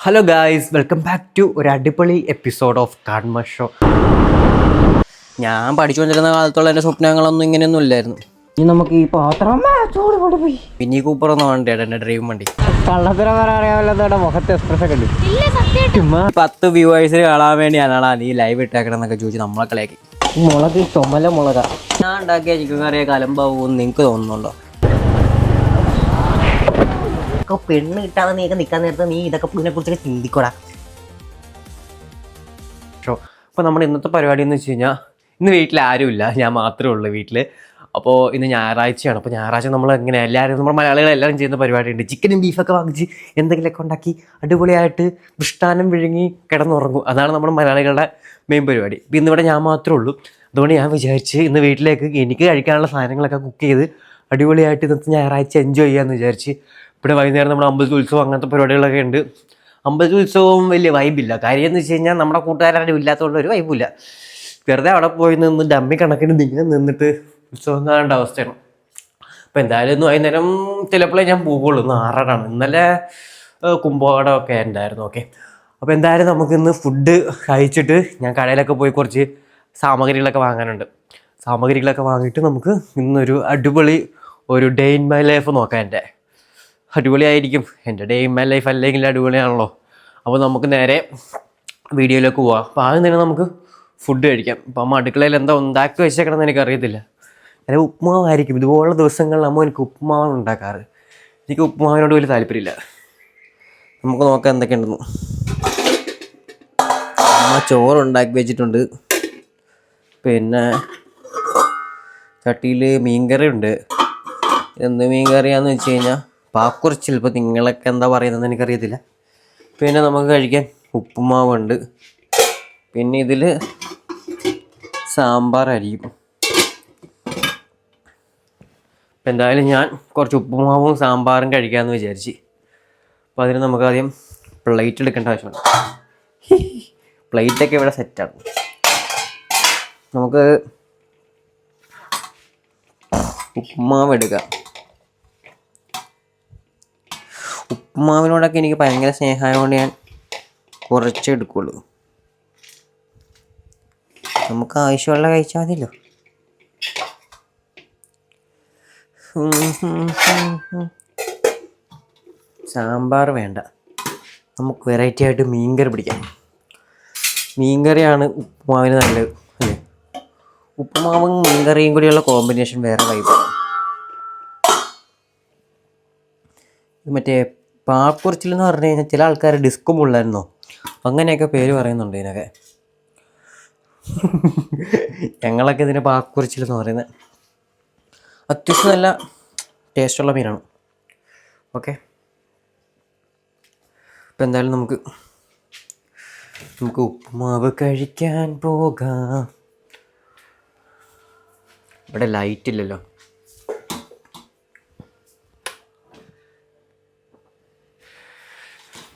Hello guys, welcome back to ഒരു അടിപൊളി episode of കാൺമ show. ഞാൻ പഠിച്ചു കൊണ്ടിരുന്ന കാലത്തുള്ള എൻ്റെ സ്വപ്നങ്ങളൊന്നും ഇങ്ങനെയൊന്നും ഇല്ലായിരുന്നു. ഇനി നമുക്ക് ഈ പാത്രം പോയി മിനി കൂപ്പർ ഒന്നും വേണ്ടേടാ എൻ്റെ ഡ്രീം വണ്ടി. കള്ളത്തരം പറയാറിയാമല്ലോ, മുഖത്തെ എക്സ്പ്രഷൻ കണ്ടു. 10 വ്യൂവേഴ്സിന് കാണാൻ വേണ്ടിയാണാ നീ ലൈവ് ഇട്ടേക്കണം എന്നൊക്കെ ചോദിച്ചു നമ്മളെ കളിയാക്കി. മുളക് ചുമല മുളക ഞാൻ ഉണ്ടാക്കിയ ചിക്കൻ കറിയെ കലമ്പാവൂന്ന് നിങ്ങൾക്ക് തോന്നുന്നുണ്ടോ? പെണ്ണ് കിട്ടാതെ നീയൊക്കെ നിൽക്കാൻ നേരത്തെ നീ ഇതൊക്കെ ഇതിനെ കുറിച്ചൊക്കെ ചിന്തിക്കൂടാ. അപ്പോൾ നമ്മുടെ ഇന്നത്തെ പരിപാടി എന്ന് വെച്ച് കഴിഞ്ഞാൽ ഇന്ന് വീട്ടിൽ ആരുമില്ല, ഞാൻ മാത്രമേ ഉള്ളൂ വീട്ടിൽ. അപ്പോൾ ഇന്ന് ഞായറാഴ്ചയാണ്. അപ്പോൾ ഞായറാഴ്ച നമ്മൾ എങ്ങനെ എല്ലാവരും നമ്മുടെ മലയാളികളെല്ലാവരും ചെയ്യുന്ന പരിപാടിയുണ്ട്. ചിക്കനും ബീഫൊക്കെ വാങ്ങിച്ച് എന്തെങ്കിലുമൊക്കെ ഉണ്ടാക്കി അടിപൊളിയായിട്ട് മൃഷ്ടാനം വിഴുങ്ങി കിടന്നുറങ്ങും. അതാണ് നമ്മുടെ മലയാളികളുടെ മെയിൻ പരിപാടി. ഇപ്പോൾ ഇന്നിവിടെ ഞാൻ മാത്രമേ ഉള്ളൂ. അതുകൊണ്ട് ഞാൻ വിചാരിച്ച് ഇന്ന് വീട്ടിലേക്ക് എനിക്ക് കഴിക്കാനുള്ള സാധനങ്ങളൊക്കെ കുക്ക് ചെയ്ത് അടിപൊളിയായിട്ട് ഇന്നത്തെ ഞായറാഴ്ച എൻജോയ് ചെയ്യാമെന്ന് വിചാരിച്ച്. ഇവിടെ വൈകുന്നേരം നമ്മുടെ അമ്പലത്തോത്സവം അങ്ങനത്തെ പരിപാടികളൊക്കെ ഉണ്ട്. അമ്പലത്തോത്സവവും വലിയ വൈബില്ല. കാര്യം എന്ന് വെച്ച് കഴിഞ്ഞാൽ നമ്മുടെ കൂട്ടുകാരും ഇല്ലാത്തതുകൊണ്ട് ഒരു വൈബില്ല. വെറുതെ അവിടെ പോയി നിന്ന് ഡമ്മി കണക്കിന് ഇങ്ങനെ നിന്നിട്ട് ഉത്സവം കാണേണ്ട അവസ്ഥയാണ്. അപ്പോൾ എന്തായാലും ഇന്ന് വൈകുന്നേരം ചിലപ്പോഴേ ഞാൻ പോകുള്ളൂ. ഇന്ന് 6:30 ഇന്നലെ കുംഭകടമൊക്കെ ഉണ്ടായിരുന്നു. ഓക്കെ, അപ്പോൾ എന്തായാലും നമുക്കിന്ന് ഫുഡ് കഴിച്ചിട്ട് ഞാൻ കടയിലൊക്കെ പോയി കുറച്ച് സാമഗ്രികളൊക്കെ വാങ്ങാനുണ്ട്. സാമഗ്രികളൊക്കെ വാങ്ങിയിട്ട് നമുക്ക് ഇന്നൊരു അടിപൊളി ഒരു ഡേ ഇൻ മൈ ലൈഫ് നോക്കാം. എൻ്റെ അടിപൊളിയായിരിക്കും. എൻ്റെ ഡേ ഇൻ മൈ ലൈഫ് അല്ലെങ്കിൽ അടിപൊളിയാണല്ലോ. അപ്പോൾ നമുക്ക് നേരെ വീഡിയോയിലേക്ക് പോവാം. അപ്പോൾ ആദ്യം തന്നെ നമുക്ക് ഫുഡ് കഴിക്കാം. അപ്പോൾ അമ്മ അടുക്കളയിൽ എന്താ ഉണ്ടാക്കി വെച്ചേക്കണമെന്ന് എനിക്കറിയത്തില്ല. അല്ലെങ്കിൽ ഉപ്പുമാവായിരിക്കും. ഇതുപോലുള്ള ദിവസങ്ങളിൽ അമ്മ എനിക്ക് ഉപ്പുമാവാണ് ഉണ്ടാക്കാറ്. എനിക്ക് ഉപ്പുമാവിനോട് വലിയ താല്പര്യമില്ല. നമുക്ക് നോക്കാം എന്തൊക്കെയുണ്ടെന്ന്. അമ്മ ചോറുണ്ടാക്കി വെച്ചിട്ടുണ്ട്. പിന്നെ ചട്ടിയിൽ മീൻകറി ഉണ്ട്. എന്ത് മീൻകറിയാന്ന് വെച്ച് കഴിഞ്ഞാൽ പാക്കുറിച്ചിൽ. ഇപ്പോൾ നിങ്ങളൊക്കെ എന്താ പറയുന്നതെന്ന് എനിക്കറിയത്തില്ല. പിന്നെ നമുക്ക് കഴിക്കാൻ ഉപ്പുമാവുണ്ട്. പിന്നെ ഇതിൽ സാമ്പാറായിരിക്കും. അപ്പം എന്തായാലും ഞാൻ കുറച്ച് ഉപ്പുമാവും സാമ്പാറും കഴിക്കാമെന്ന് വിചാരിച്ച്. അപ്പോൾ അതിന് നമുക്കാദ്യം പ്ലേറ്റ് എടുക്കേണ്ട ആവശ്യമുണ്ട്. പ്ലേറ്റൊക്കെ ഇവിടെ സെറ്റാണ്. നമുക്ക് ഉപ്പുമാവ് എടുക്കാം. ഉപ്പുമാവിനോടൊക്കെ എനിക്ക് ഭയങ്കര സ്നേഹമായതുകൊണ്ട് ഞാൻ കുറച്ച് എടുക്കുള്ളൂ. നമുക്ക് ആവശ്യമുള്ള കഴിച്ചാൽ മതിയല്ലോ. സാമ്പാർ വേണ്ട, നമുക്ക് വെറൈറ്റി ആയിട്ട് മീൻകറി പിടിക്കാം. മീൻകറിയാണ് ഉപ്പുമാവിന് നല്ലത് അല്ലേ? ഉപ്പുമാവും മീൻകറിയും കൂടിയുള്ള കോമ്പിനേഷൻ വേറെ വൈബാണ്. മറ്റേ പാക്കുറിച്ചിൽ എന്ന് പറഞ്ഞു കഴിഞ്ഞാൽ ചില ആൾക്കാർ ഡിസ്ക് മുള്ളായിരുന്നോ അങ്ങനെയൊക്കെ പേര് പറയുന്നുണ്ട് ഇതിനൊക്കെ. ഞങ്ങളൊക്കെ ഇതിന് പാക്കുറിച്ചിൽ എന്ന് പറയുന്നത്. അത്യാവശ്യം നല്ല ടേസ്റ്റുള്ള മീനാണ്. ഓക്കെ, ഇപ്പം എന്തായാലും നമുക്ക് ഉപ്പുമാവ് കഴിക്കാൻ പോകാം. ഇവിടെ ലൈറ്റ് ഇല്ലല്ലോ.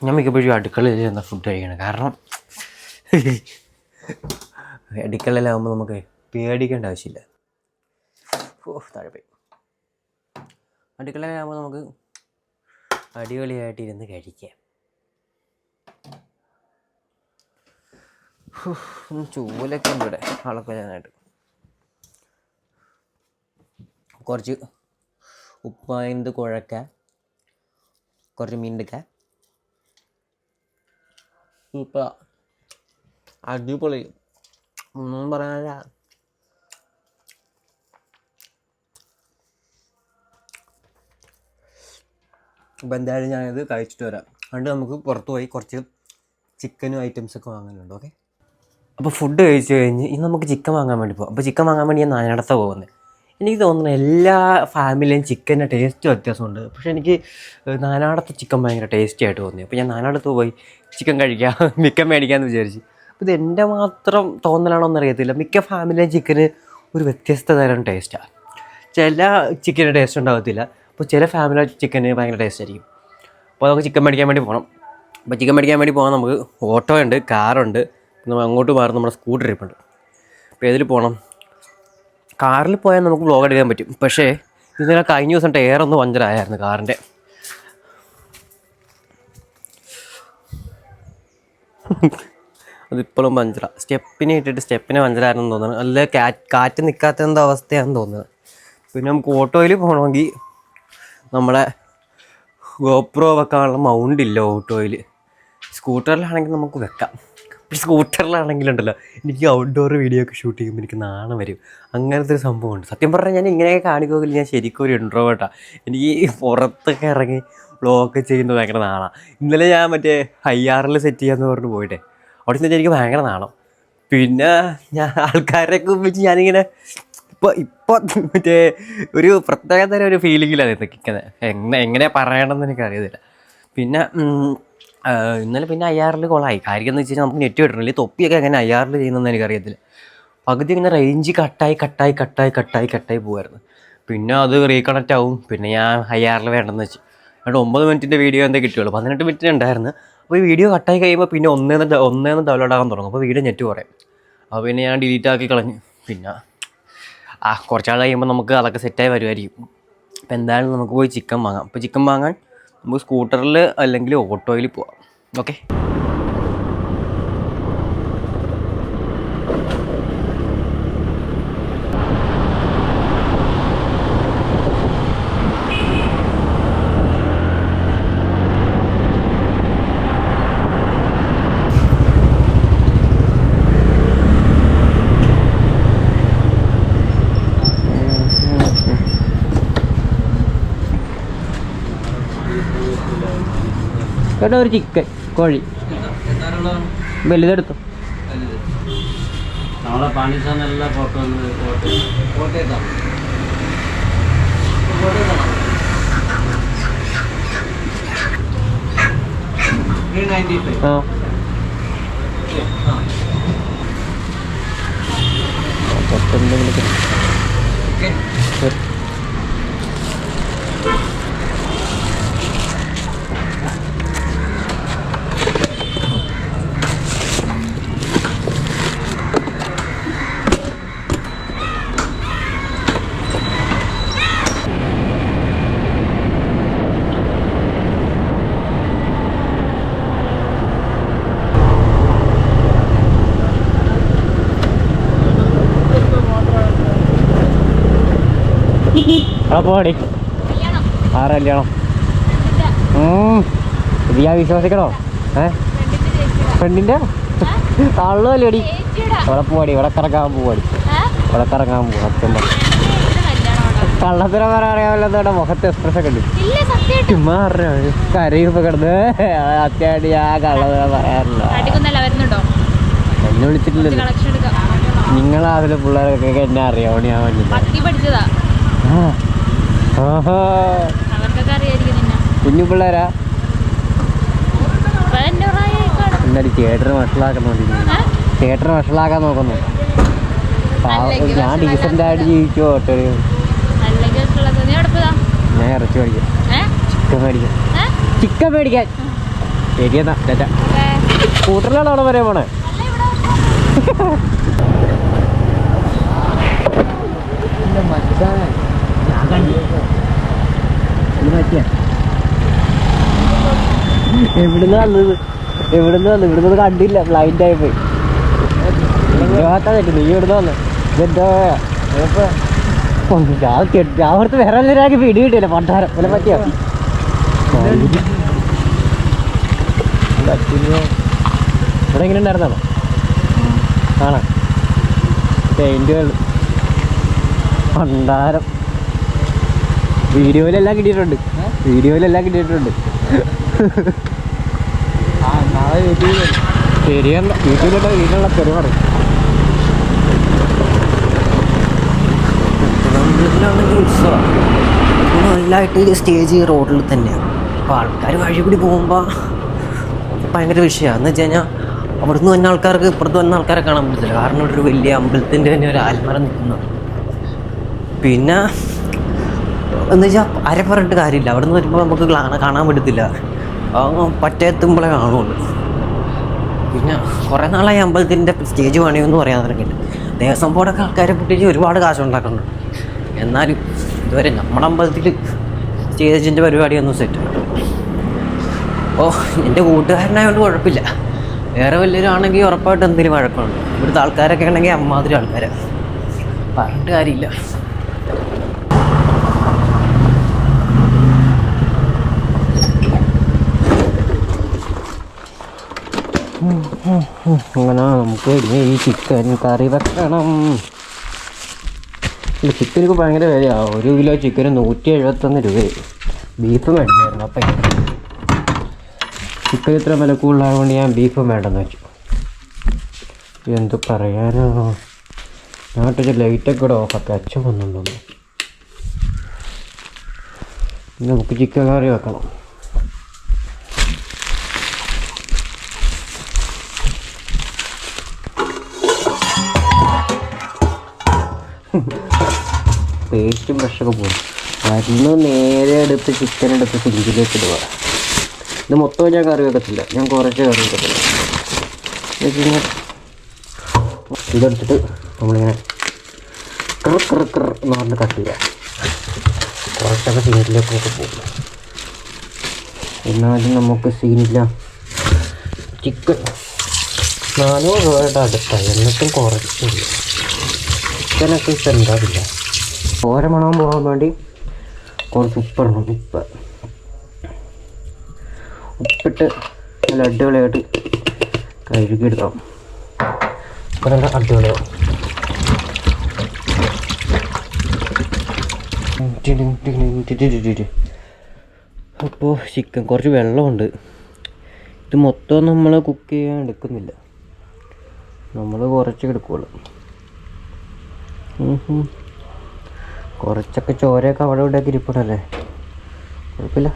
ഞാൻ മിക്കപ്പോഴും അടുക്കളയിൽ ചെന്ന ഫുഡ് കഴിക്കണം. കാരണം അടുക്കളയിലാകുമ്പോൾ നമുക്ക് പേടിക്കേണ്ട ആവശ്യമില്ല. താഴെ പോയി. അടുക്കളയിലാകുമ്പോൾ നമുക്ക് അടിപൊളിയായിട്ട് ഇരുന്ന് കഴിക്കാം. ചൂലൊക്കെ ഉണ്ട് ഇവിടെ അളക്കാനായിട്ട്. കുറച്ച് ഉപ്പായത് കുഴക്കാൻ, കുറച്ച് മീൻ എടുക്കാൻ. സൂപ്പർ, അടിപൊളി, ഒന്നും പറയാനില്ല. അപ്പോൾ എന്തായാലും ഞാനത് കഴിച്ചിട്ട് വരാം. അതുകൊണ്ട് നമുക്ക് പുറത്ത് പോയി കുറച്ച് ചിക്കനും ഐറ്റംസൊക്കെ വാങ്ങാനുണ്ട്. ഓക്കെ, അപ്പോൾ ഫുഡ് കഴിച്ച് കഴിഞ്ഞ് ഇനി നമുക്ക് ചിക്കൻ വാങ്ങാൻ വേണ്ടി പോകും. അപ്പോൾ ചിക്കൻ വാങ്ങാൻ വേണ്ടി ഞാൻ നാനാടത്താണ് പോകുന്നത്. എനിക്ക് തോന്നുന്നു എല്ലാ ഫാമിലിയും ചിക്കൻ്റെ ടേസ്റ്റ് വ്യത്യാസമുണ്ട്. പക്ഷേ എനിക്ക് നാനാടത്തെ ചിക്കൻ ഭയങ്കര ടേസ്റ്റി ആയിട്ട് തോന്നി. അപ്പോൾ ഞാൻ നാനാടത്ത് പോയി ചിക്കൻ കഴിക്കാം, ചിക്കൻ മേടിക്കാമെന്ന് വിചാരിച്ചു. അപ്പോൾ ഇത് എൻ്റെ മാത്രം തോന്നലാണോ എന്നറിയത്തില്ല. മിക്ക ഫാമിലിയും ചിക്കന് ഒരു വ്യത്യസ്ത തരം ടേസ്റ്റാണ്. ചില ചിക്കൻ്റെ ടേസ്റ്റ് ഉണ്ടാകത്തില്ല. അപ്പോൾ ചില ഫാമിലി ചിക്കന് ഭയങ്കര ടേസ്റ്റ് ആയിരിക്കും. അപ്പോൾ നമുക്ക് ചിക്കൻ മേടിക്കാൻ വേണ്ടി പോകണം. അപ്പോൾ ചിക്കൻ മേടിക്കാൻ വേണ്ടി പോകാൻ നമുക്ക് ഓട്ടോ ഉണ്ട്, കാറുണ്ട്, പിന്നെ അങ്ങോട്ട് മാറുന്ന നമ്മുടെ സ്കൂട്ടർ ഇരിപ്പുണ്ട്. അപ്പോൾ ഏതിൽ പോകണം? കാറിൽ പോയാൽ നമുക്ക് വ്ളോഗ് എടുക്കാൻ പറ്റും. പക്ഷേ ഇന്നലെ കഴിഞ്ഞ ദിവസം ടയറൊന്ന് പഞ്ചറായിരുന്നു കാറിൻ്റെ. അതിപ്പോഴും പഞ്ചറ. സ്റ്റെപ്പിനെ ഇട്ടിട്ട് സ്റ്റെപ്പിനെ പഞ്ചറായിരുന്നു തോന്നുന്നത്. അല്ല കാറ്റ് നിൽക്കാത്ത എന്തോ അവസ്ഥയാണെന്ന് തോന്നുന്നത്. പിന്നെ നമുക്ക് ഓട്ടോയിൽ പോകണമെങ്കിൽ നമ്മളെ ഗോപ്രോ വെക്കാനുള്ള മൗണ്ട് ഇല്ല ഓട്ടോയിൽ. സ്കൂട്ടറിലാണെങ്കിൽ നമുക്ക് വെക്കാം. സ്കൂട്ടറിലാണെങ്കിലുണ്ടല്ലോ എനിക്ക് ഔട്ട്ഡോർ വീഡിയോ ഒക്കെ ഷൂട്ട് ചെയ്യുമ്പോൾ എനിക്ക് നാണം വരും. അങ്ങനത്തെ ഒരു സംഭവമുണ്ട്. സത്യം പറഞ്ഞാൽ ഞാൻ ഇങ്ങനെയൊക്കെ കാണിക്കുമെങ്കിൽ ഞാൻ ശരിക്കും ഒരു ഇൻട്രോവേർട്ടാണ്. എനിക്ക് പുറത്തൊക്കെ ഇറങ്ങി വ്ളോഗൊക്കെ ചെയ്യുന്നത് ഭയങ്കര നാളാണ്. ഇന്നലെ ഞാൻ മറ്റേ IRL സെറ്റ് ചെയ്യാമെന്ന് പറഞ്ഞ് പോയിട്ടെ അവിടെ നിന്ന് എനിക്ക് ഭയങ്കര നാണം. പിന്നെ ഞാൻ ആൾക്കാരെയൊക്കെ വെച്ച് ഞാനിങ്ങനെ ഇപ്പോൾ മറ്റേ ഒരു പ്രത്യേകതരം ഒരു ഫീലിങ്ങിലാണ് നിൽക്കുന്നത്. എങ്ങനെ പറയണമെന്ന് എനിക്കറിയത്തില്ല. പിന്നെ ഇന്നലെ പിന്നെ IRL കൊളായി. കാര്യം എന്ന് വെച്ച് കഴിഞ്ഞാൽ നമുക്ക് നെറ്റ് കിട്ടണില്ല. തൊപ്പിയൊക്കെ എങ്ങനെ IRL ചെയ്യുന്നതെന്ന് എനിക്കറിയത്തില്ല. പകുതി ഇങ്ങനെ റേഞ്ച് കട്ടായി പോകുമായിരുന്നു. പിന്നെ അത് റീകണക്റ്റ് ആവും. പിന്നെ ഞാൻ IRL വേണ്ടെന്ന് വെച്ച്. അതുകൊണ്ട് 9 മിനിറ്റിൻ്റെ വീഡിയോ എന്താ കിട്ടുള്ളൂ. 18 മിനിറ്റ് ഉണ്ടായിരുന്നു. അപ്പോൾ ഈ വീഡിയോ കട്ടായി കഴിയുമ്പോൾ പിന്നെ ഒന്നേന്ന് ഡൗൺലോഡ് ആകാൻ തുടങ്ങും. അപ്പോൾ വീഡിയോ നെറ്റ് കുറയും. അപ്പോൾ പിന്നെ ഞാൻ ഡിലീറ്റ് ആക്കി കളഞ്ഞു. പിന്നെ കുറച്ചാൾ കഴിയുമ്പോൾ നമുക്ക് അതൊക്കെ സെറ്റായി വരുമായിരിക്കും. അപ്പോൾ എന്തായാലും നമുക്ക് പോയി ചിക്കൻ വാങ്ങാം. അപ്പോൾ ചിക്കൻ വാങ്ങാൻ നമുക്ക് സ്കൂട്ടറിൽ അല്ലെങ്കിൽ ഓട്ടോയിൽ പോവാം. ഓക്കെ. ചേട്ടാ ഒരു ചിക്കൻ കോഴി വലുതെടുത്തു. നമ്മളെ പാകിസ്ഥാനെല്ലാം ഫോട്ടോ പോടി. ആരെ കല്യാണം? ഇത് ഞാൻ വിശ്വസിക്കണോ? ഫ്രണ്ടിൻ്റെ തള്ളുമല്ലേടി. ഇവിടെ പോവാടി. ഇവിടെ കറങ്ങാൻ പോവാടി. സത്യം പറഞ്ഞു കള്ളത്തരം പറയാറിയാമല്ലോ. മുഖത്ത് എക്സ്പ്രഷൻ ഒക്കെ ഉണ്ട്. ചുമ്മാ കരയുമ്പോ കിടന്ന് അത്യാടി ആ കള്ളത്തരം പറയാറില്ല. എന്നെ വിളിച്ചിട്ടില്ലല്ലോ. നിങ്ങളതിലെ പിള്ളേരൊക്കെ എന്നെ അറിയാം. ഞാൻ വേണ്ടി കുഞ്ഞു പിള്ളേരാ. എന്നാലും തിയേറ്റർ വഷളാക്കാൻ നോക്കുന്നു. ഞാൻ ഡീസൻ്റായിട്ട് ജീവിച്ചു ഓട്ടോ. ഞാൻ ഇറച്ചി മേടിക്കാം. ചിക്കൻ മേടിക്കാൻ. ശരിയെന്നാ ചേട്ടാ. സ്കൂട്ടറിലാണ് അവിടെ വരെ പോണേ. എവിടുന്ന് വന്നത് കണ്ടില്ല. ബ്ലൈൻഡ് ആയി പോയി. നീ ഇവിടുന്ന് വന്നു. ഇതെന്താ ഞാൻ ഓർത്ത് വേറെ എല്ലാവരും പിടി കിട്ടിയില്ല. പണ്ടാരം വല്ല പറ്റിയോ? ഇവിടെ എങ്ങനെ ഉണ്ടായിരുന്നാണോ? ആണോ? പെയിൻറ്റുകൾ പണ്ടാരം. വീഡിയോയിലെല്ലാം കിട്ടിയിട്ടുണ്ട്. ശരിയല്ല. വീട്ടിലുള്ള പെരുമാറി നല്ലതായിട്ട് സ്റ്റേജ് റോഡിൽ തന്നെയാണ്. അപ്പോൾ ആൾക്കാർ വഴി കൂടി പോകുമ്പോൾ ഭയങ്കര വിഷയമാണ്. എന്ന് വെച്ച് കഴിഞ്ഞാൽ അവിടുന്ന് വന്ന ആൾക്കാർക്ക് ഇപ്പുറത്ത് വന്ന ആൾക്കാരെ കാണാൻ പറ്റത്തില്ല. കാരണം ഇവിടെ ഒരു വലിയ അമ്പലത്തിൻ്റെ തന്നെ ഒരു ആൽമര നിൽക്കുന്നു. പിന്നെ എന്ന് വെച്ചാൽ പറഞ്ഞിട്ട് കാര്യമില്ല. അവിടെ നിന്ന് വരുമ്പോൾ നമുക്ക് കാണാൻ പറ്റത്തില്ല. പറ്റെത്തുമ്പോഴേ കാണുള്ളൂ. പിന്നെ കുറേ നാളായി അമ്പലത്തിൻ്റെ സ്റ്റേജ് പണിയൊന്നും പറയാൻ തുടങ്ങിയിട്ട്. ദേവസ്വം ബോർഡൊക്കെ ആൾക്കാരെ പൊട്ടിച്ച് ഒരുപാട് കാശുണ്ടാക്കുന്നുണ്ട്. എന്നാലും ഇതുവരെ നമ്മുടെ അമ്പലത്തിൽ സ്റ്റേജിൻ്റെ പരിപാടിയൊന്നും സെറ്റ്. അപ്പോൾ എൻ്റെ കൂട്ടുകാരനായതുകൊണ്ട് കുഴപ്പമില്ല. വേറെ വല്ലവരും ആണെങ്കിൽ ഉറപ്പായിട്ട് എന്തെങ്കിലും വഴക്കമുണ്ട്. ഇവിടുത്തെ ആൾക്കാരൊക്കെ ആണെങ്കിൽ അമ്മാതിരി ആൾക്കാരാണ്, പറഞ്ഞിട്ട് കാര്യമില്ല. അങ്ങനെ നമുക്ക് ഈ ചിക്കൻ കറി വെക്കണം. ചിക്കനൊക്കെ ഭയങ്കര വിലയാണ്. 1 കിലോ ചിക്കന് 171 രൂപയായി. ബീഫ് മേടിച്ചായിരുന്നു. അപ്പം ചിക്കൻ ഇത്ര വില കൂടുതലായതുകൊണ്ട് ഞാൻ ബീഫ് വേണ്ടെന്ന് വെച്ചു. എന്ത് പറയാനോ, നാട്ടിൽ ലൈറ്റൊക്കെ കൂടെ ഓഫാക്കി അച്ഛൻ വന്നുണ്ടോന്ന്. നമുക്ക് ചിക്കൻ കറി വെക്കണം. പേസ്റ്റും ബ്രഷൊക്കെ പോകും. മരുന്ന് നേരെ എടുത്ത് ചിക്കൻ എടുത്ത് സിങ്കിലേക്ക് ഇടുക. ഇത് മൊത്തം ഞാൻ കറി വെക്കത്തില്ല, ഞാൻ കുറച്ച് കറി വെക്കത്തില്ല. ഇതെടുത്തിട്ട് നമ്മളിങ്ങനെ കറ് എന്ന് പറഞ്ഞ് കട്ട് ചെയ്യുക. കുറച്ചൊക്കെ സിങ്കിലേക്കൊക്കെ പോകും. എന്നാലും നമുക്ക് സീനില്ല. ചിക്കൻ 400 രൂപയുടെ അടുത്തായി, എന്നിട്ടും കുറച്ചില്ല. ചിക്കനൊക്കെ ഇപ്പം ഉണ്ടാവില്ല. ഓരോ മണം പോകാൻ വേണ്ടി കുറച്ച് ഉപ്പിടണം. ഉപ്പിട്ട് നല്ല അടിപൊളിയായിട്ട് കഴുകിയെടുക്കണം. ഇപ്പം നല്ല അടിപൊളിയാവും. അപ്പോൾ ചിക്കൻ കുറച്ച് വെള്ളമുണ്ട്. ഇത് മൊത്തം നമ്മൾ കുക്ക് ചെയ്യാൻ എടുക്കുന്നില്ല, നമ്മൾ കുറച്ച് എടുക്കുള്ളൂ. കുറച്ചൊക്കെ ചോരയൊക്കെ അവിടെ ഇവിടെയൊക്കെ ഇരിപ്പണല്ലേ, കുഴപ്പമില്ല.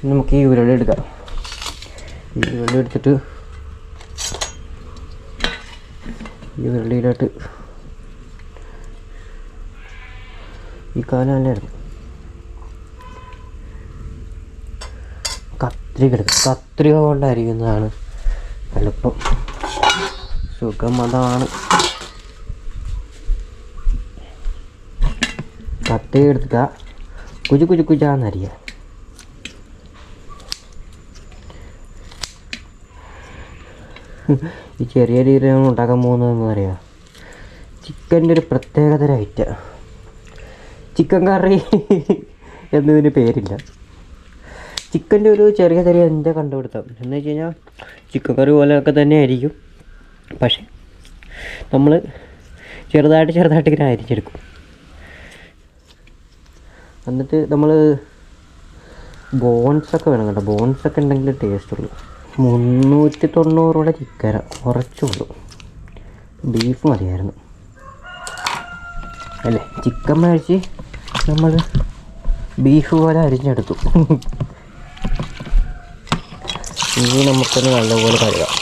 നമുക്ക് ഈ ഉരുളി എടുക്കാം. ഈ ഉരുളി എടുത്തിട്ട് ഈ ഉരുളിയിലോട്ട് ഈ കാലം നല്ലായിരുന്നു. കത്രിക എടുക്കുക. കത്രിക കൊണ്ട് അരിയുന്നതാണ് എളുപ്പം, സുഖം അതാണ്. കത്രിക എടുത്തിട്ട് കുജാന്നരിയ. ഈ ചെറിയ രീതിയിലാണ് ഉണ്ടാക്കാൻ പോകുന്നതെന്ന് അറിയാം. ചിക്കൻ്റെ ഒരു പ്രത്യേകതര ഐറ്റം. ചിക്കൻ കറി എന്നതിന് പേരില്ല. ചിക്കൻ്റെ ഒരു ചെറിയ എൻ്റെ കണ്ടുപിടുത്തം എന്ന് വെച്ച് കഴിഞ്ഞാൽ ചിക്കൻ കറി പോലെയൊക്കെ തന്നെ ആയിരിക്കും, പക്ഷെ നമ്മൾ ചെറുതായിട്ട് ഇങ്ങനെ അരിച്ചെടുക്കും. എന്നിട്ട് നമ്മൾ ബോൺസൊക്കെ വേണം കേട്ടോ. ബോൺസൊക്കെ ഉണ്ടെങ്കിൽ ടേസ്റ്റുള്ളൂ. 390 ചിക്കന കുറച്ചുള്ളൂ. ബീഫ് മതിയായിരുന്നു അല്ലേ. ചിക്കൻ മേടിച്ച് നമ്മൾ ബീഫ് പോലെ അരിഞ്ഞെടുത്തു. ഇനി നമുക്കൊന്ന് നല്ലപോലെ കഴുകാം.